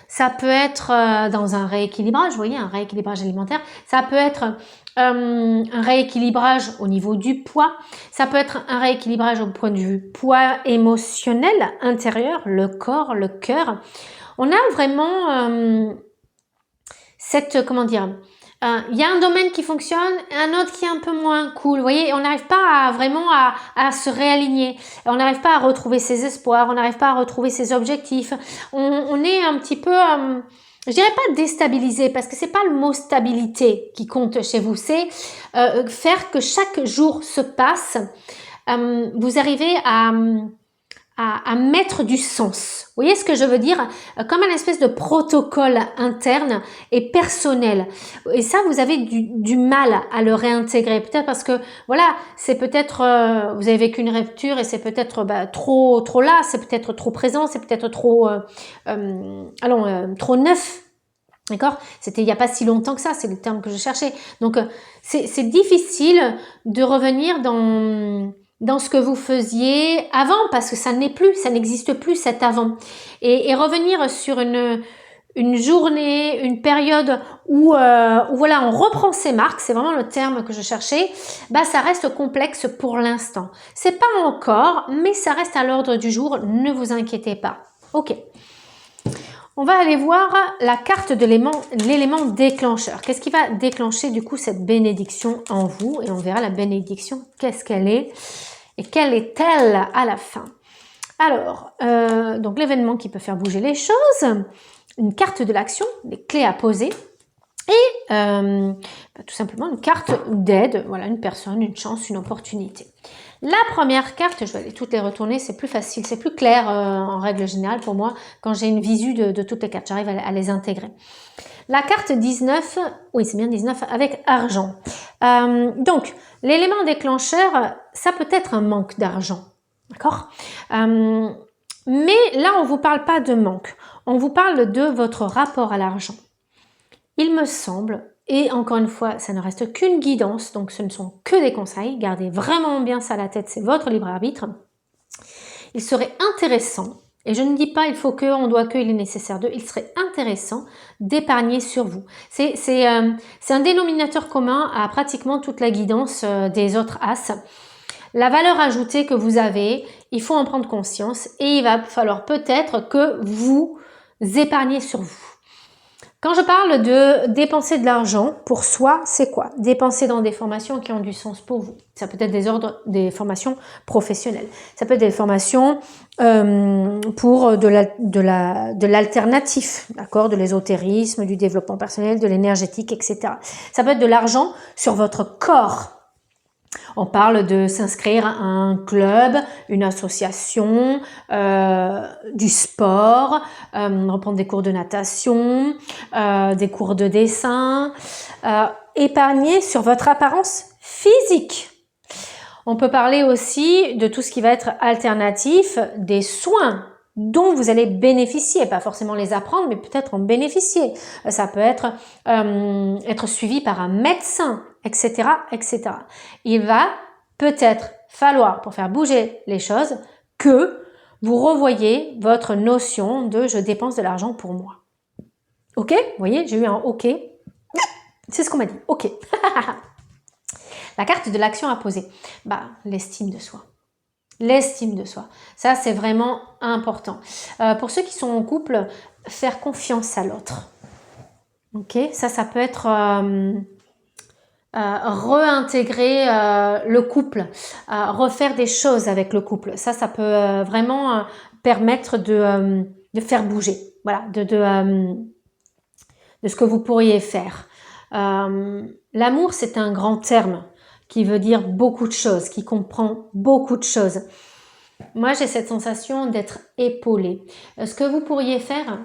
Speaker 1: ça peut être dans un rééquilibrage, vous voyez, un rééquilibrage alimentaire, ça peut être un rééquilibrage au niveau du poids, ça peut être un rééquilibrage au point de vue poids émotionnel intérieur, le corps, le cœur. On a vraiment il y a un domaine qui fonctionne, un autre qui est un peu moins cool. Vous voyez, on n'arrive pas vraiment à se réaligner. On n'arrive pas à retrouver ses espoirs, on n'arrive pas à retrouver ses objectifs. On est un petit peu, je dirais pas déstabilisé, parce que c'est pas le mot stabilité qui compte chez vous. C'est faire que chaque jour se passe. Vous arrivez à mettre du sens. Vous voyez ce que je veux dire? Comme un espèce de protocole interne et personnel. Et ça, vous avez du mal à le réintégrer. Peut-être parce que, voilà, c'est peut-être, vous avez vécu une rupture et c'est peut-être trop là, c'est peut-être trop présent, c'est peut-être trop, trop neuf. D'accord? C'était il n'y a pas si longtemps que ça, c'est le terme que je cherchais. Donc, c'est difficile de revenir dans ce que vous faisiez avant, parce que ça n'existe plus cet avant. Et revenir sur une journée, une période où voilà, on reprend ses marques, c'est vraiment le terme que je cherchais, ça reste complexe pour l'instant. C'est pas encore, mais ça reste à l'ordre du jour, ne vous inquiétez pas. Ok. On va aller voir la carte de l'élément déclencheur. Qu'est-ce qui va déclencher du coup cette bénédiction en vous? Et on verra la bénédiction, qu'est-ce qu'elle est et quelle est-elle à la fin. Alors, donc l'événement qui peut faire bouger les choses, une carte de l'action, des clés à poser et tout simplement une carte d'aide, voilà, une personne, une chance, une opportunité. La première carte, je vais aller toutes les retourner, c'est plus facile, c'est plus clair en règle générale pour moi quand j'ai une visu de toutes les cartes, j'arrive à les intégrer. La carte 19, oui c'est bien 19, avec argent. Donc, l'élément déclencheur, ça peut être un manque d'argent, d'accord? Mais là, on ne vous parle pas de manque, on vous parle de votre rapport à l'argent. Il me semble, et encore une fois, ça ne reste qu'une guidance, donc ce ne sont que des conseils, gardez vraiment bien ça à la tête, c'est votre libre arbitre. Il serait intéressant, et je ne dis pas il faut que, on doit que, il est nécessaire de, il serait intéressant d'épargner sur vous. C'est un dénominateur commun à pratiquement toute la guidance des autres as. La valeur ajoutée que vous avez, il faut en prendre conscience et il va falloir peut-être que vous épargnez sur vous. Quand je parle de dépenser de l'argent pour soi, c'est quoi? Dépenser dans des formations qui ont du sens pour vous. Ça peut être des formations professionnelles. Ça peut être des formations pour de l'alternatif, d'accord? De l'ésotérisme, du développement personnel, de l'énergétique, etc. Ça peut être de l'argent sur votre corps. On parle de s'inscrire à un club, une association, du sport, reprendre des cours de natation, des cours de dessin, épargner sur votre apparence physique. On peut parler aussi de tout ce qui va être alternatif, des soins dont vous allez bénéficier, pas forcément les apprendre, mais peut-être en bénéficier. Ça peut être suivi par un médecin, etc., etc. Il va peut-être falloir, pour faire bouger les choses, que vous revoyez votre notion de « je dépense de l'argent pour moi ». Ok? Vous voyez, j'ai eu un ok. C'est ce qu'on m'a dit. Ok. La carte de l'action à poser. L'estime de soi. L'estime de soi. Ça, c'est vraiment important. Pour ceux qui sont en couple, faire confiance à l'autre. Ok, ça peut être réintégrer le couple, refaire des choses avec le couple. Ça peut vraiment permettre de faire bouger. Voilà, de ce que vous pourriez faire. L'amour, c'est un grand terme qui veut dire beaucoup de choses, qui comprend beaucoup de choses. Moi, j'ai cette sensation d'être épaulée. Ce que vous pourriez faire,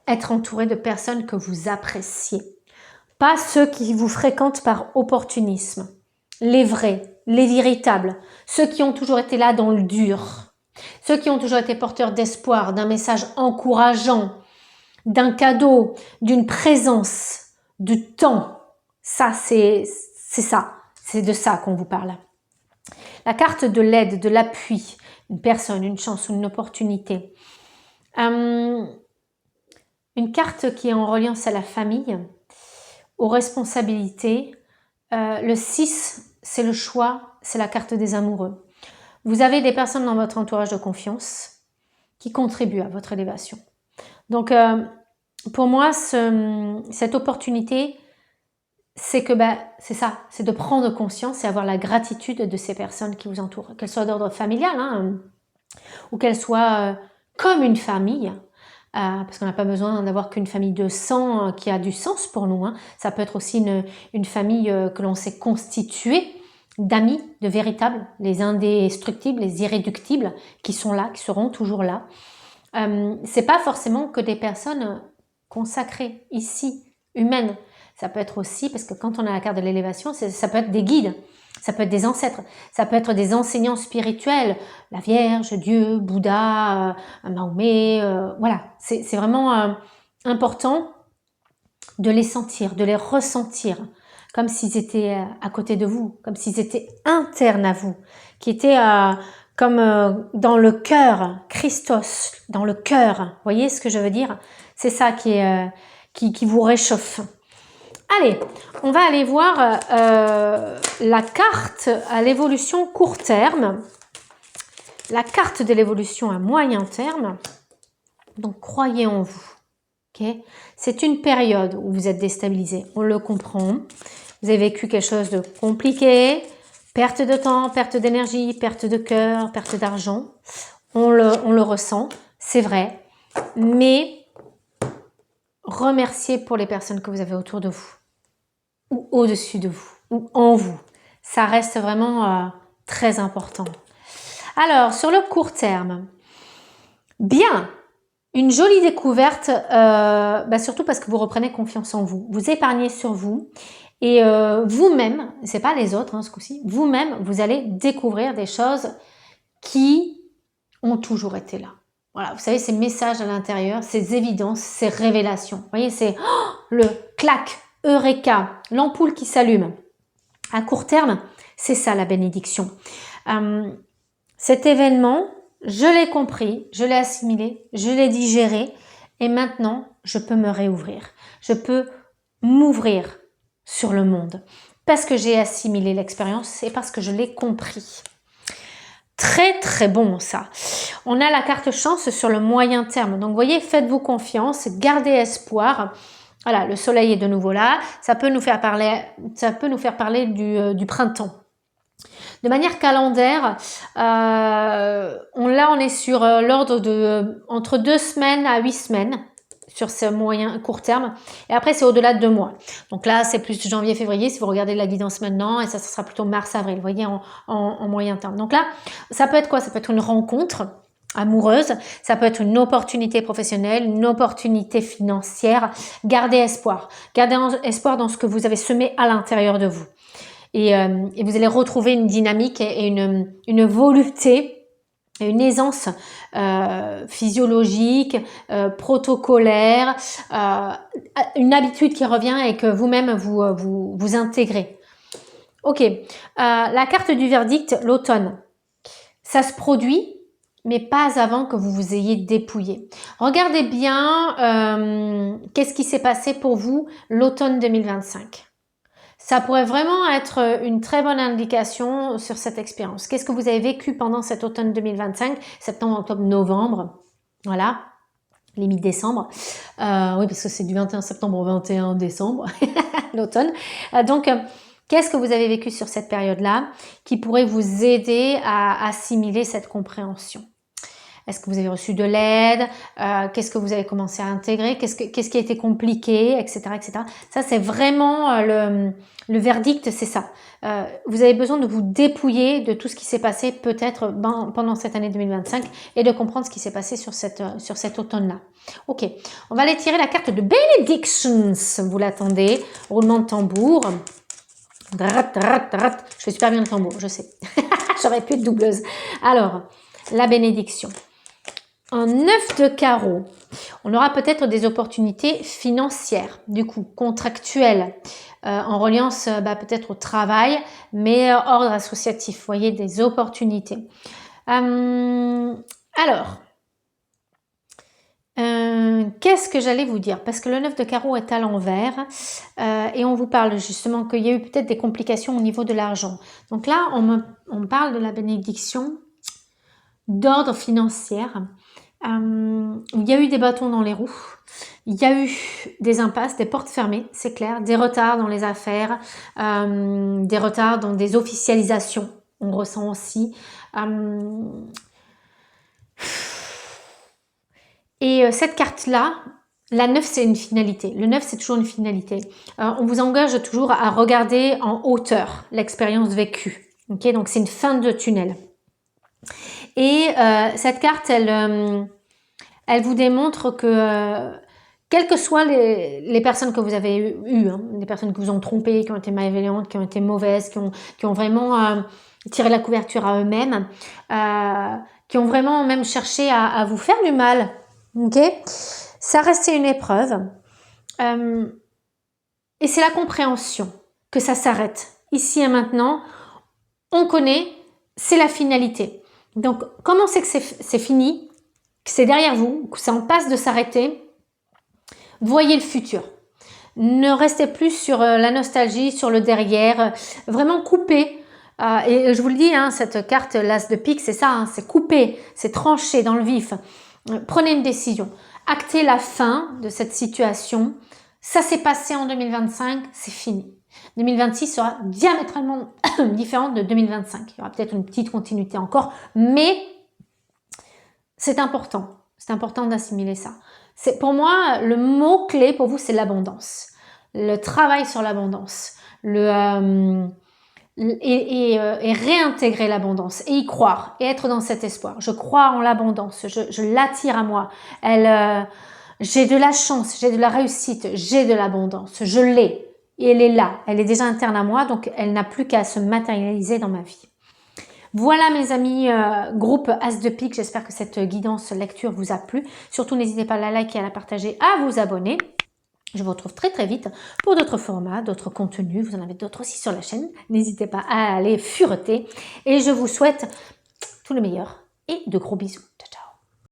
Speaker 1: être entouré de personnes que vous appréciez. Pas ceux qui vous fréquentent par opportunisme. Les vrais, les véritables, ceux qui ont toujours été là dans le dur. Ceux qui ont toujours été porteurs d'espoir, d'un message encourageant, d'un cadeau, d'une présence, du temps. Ça, c'est ça. C'est de ça qu'on vous parle. La carte de l'aide, de l'appui, une personne, une chance ou une opportunité. Une carte qui est en reliance à la famille, aux responsabilités. Le 6, c'est le choix, c'est la carte des amoureux. Vous avez des personnes dans votre entourage de confiance qui contribuent à votre élévation. Donc, pour moi, cette opportunité, c'est que c'est ça, c'est de prendre conscience et avoir la gratitude de ces personnes qui vous entourent, qu'elles soient d'ordre familial ou qu'elles soient comme une famille, parce qu'on n'a pas besoin d'avoir qu'une famille de sang qui a du sens pour nous. Ça peut être aussi une famille que l'on s'est constituée d'amis, de véritables, les indestructibles, les irréductibles, qui sont là, qui seront toujours là. C'est pas forcément que des personnes consacrées ici, humaines. Ça peut être aussi, parce que quand on a la carte de l'élévation, ça peut être des guides, ça peut être des ancêtres, ça peut être des enseignants spirituels, la Vierge, Dieu, Bouddha, Mahomet, voilà. C'est vraiment important de les sentir, de les ressentir, comme s'ils étaient à côté de vous, comme s'ils étaient internes à vous, qui étaient comme dans le cœur, Christos, dans le cœur. Vous voyez ce que je veux dire? C'est ça qui vous réchauffe. Allez, on va aller voir la carte à l'évolution court terme, la carte de l'évolution à moyen terme. Donc, croyez en vous. Okay? C'est une période où vous êtes déstabilisé, on le comprend. Vous avez vécu quelque chose de compliqué, perte de temps, perte d'énergie, perte de cœur, perte d'argent. On le ressent, c'est vrai. Mais remerciez pour les personnes que vous avez autour de vous, ou au-dessus de vous, ou en vous. Ça reste vraiment très important. Alors, sur le court terme, bien, une jolie découverte, surtout parce que vous reprenez confiance en vous. Vous épargnez sur vous et vous-même, c'est pas les autres ce coup-ci, vous-même, vous allez découvrir des choses qui ont toujours été là. Voilà, vous savez, ces messages à l'intérieur, ces évidences, ces révélations. Vous voyez, c'est le clac, eureka, l'ampoule qui s'allume. À court terme, c'est ça la bénédiction. Cet événement, je l'ai compris, je l'ai assimilé, je l'ai digéré et maintenant, je peux me réouvrir. Je peux m'ouvrir sur le monde parce que j'ai assimilé l'expérience et parce que je l'ai compris. Très très bon ça. On a la carte chance sur le moyen terme. Donc vous voyez, faites-vous confiance, gardez espoir. Voilà, le soleil est de nouveau là. Ça peut nous faire parler du printemps. De manière calendaire, on est sur l'ordre de entre 2 semaines à 8 semaines. sur ce moyen court terme. Et après, c'est au-delà de 2 mois. Donc là, c'est plus janvier, février, si vous regardez la guidance maintenant. Et ça sera plutôt mars, avril, vous voyez, en moyen terme. Donc là, ça peut être quoi? Ça peut être une rencontre amoureuse, ça peut être une opportunité professionnelle, une opportunité financière. Gardez espoir. Gardez espoir dans ce que vous avez semé à l'intérieur de vous. Et vous allez retrouver une dynamique et une volupté, une aisance physiologique, protocolaire, une habitude qui revient et que vous-même vous intégrez. Ok, la carte du verdict, l'automne, ça se produit, mais pas avant que vous vous ayez dépouillé. Regardez bien qu'est-ce qui s'est passé pour vous l'automne 2025. Ça pourrait vraiment être une très bonne indication sur cette expérience. Qu'est-ce que vous avez vécu pendant cet automne 2025, septembre, octobre, novembre, voilà, limite décembre. Oui, parce que c'est du 21 septembre au 21 décembre, l'automne. Donc, qu'est-ce que vous avez vécu sur cette période-là qui pourrait vous aider à assimiler cette compréhension? Est-ce que vous avez reçu de l'aide? Qu'est-ce que vous avez commencé à intégrer? Qu'est-ce qui a été compliqué, etc., etc. Ça, c'est vraiment le verdict, c'est ça. Vous avez besoin de vous dépouiller de tout ce qui s'est passé peut-être pendant cette année 2025 et de comprendre ce qui s'est passé sur cet automne-là. Ok, on va aller tirer la carte de Benedictions. Vous l'attendez. Roulement de tambour. Je fais super bien le tambour, je sais. J'aurais pu être doubleuse. Alors, la bénédiction. En 9 de carreau, on aura peut-être des opportunités financières, du coup, contractuelles, en reliance peut-être au travail, mais ordre associatif, vous voyez, des opportunités. Alors, qu'est-ce que j'allais vous dire? Parce que le 9 de carreau est à l'envers et on vous parle justement qu'il y a eu peut-être des complications au niveau de l'argent. Donc là, on parle de la bénédiction d'ordre financier. Il y a eu des bâtons dans les roues, il y a eu des impasses, des portes fermées, c'est clair, des retards dans les affaires, des retards dans des officialisations, on ressent aussi. Et cette carte-là, la 9, c'est une finalité. Le 9, c'est toujours une finalité. On vous engage toujours à regarder en hauteur l'expérience vécue. Okay, donc, c'est une fin de tunnel. Et cette carte, elle vous démontre que quelles que soient les personnes que vous avez eues, les personnes qui vous ont trompé, qui ont été malveillantes, qui ont été mauvaises, qui ont vraiment tiré la couverture à eux-mêmes, qui ont vraiment même cherché à vous faire du mal, ok, ça restait une épreuve. Et c'est la compréhension que ça s'arrête. Ici et maintenant, on connaît, c'est la finalité. Donc, comme on sait que c'est fini, que c'est derrière vous, que ça en passe de s'arrêter, voyez le futur. Ne restez plus sur la nostalgie, sur le derrière. Vraiment coupez. Et je vous le dis, cette carte, l'As de pique, c'est ça, c'est couper, c'est trancher dans le vif. Prenez une décision. Actez la fin de cette situation. Ça s'est passé en 2025, c'est fini. 2026 sera diamétralement différente de 2025. Il y aura peut-être une petite continuité encore, mais c'est important. C'est important d'assimiler ça. Pour moi, le mot-clé pour vous, c'est l'abondance. Le travail sur l'abondance. Et réintégrer l'abondance et y croire et être dans cet espoir. Je crois en l'abondance, je l'attire à moi. J'ai de la chance, j'ai de la réussite, j'ai de l'abondance, je l'ai. Et elle est là, elle est déjà interne à moi, donc elle n'a plus qu'à se matérialiser dans ma vie. Voilà mes amis, groupe As de pique, j'espère que cette guidance lecture vous a plu. Surtout n'hésitez pas à la liker, à la partager, à vous abonner. Je vous retrouve très très vite pour d'autres formats, d'autres contenus. Vous en avez d'autres aussi sur la chaîne. N'hésitez pas à aller fureter. Et je vous souhaite tout le meilleur et de gros bisous.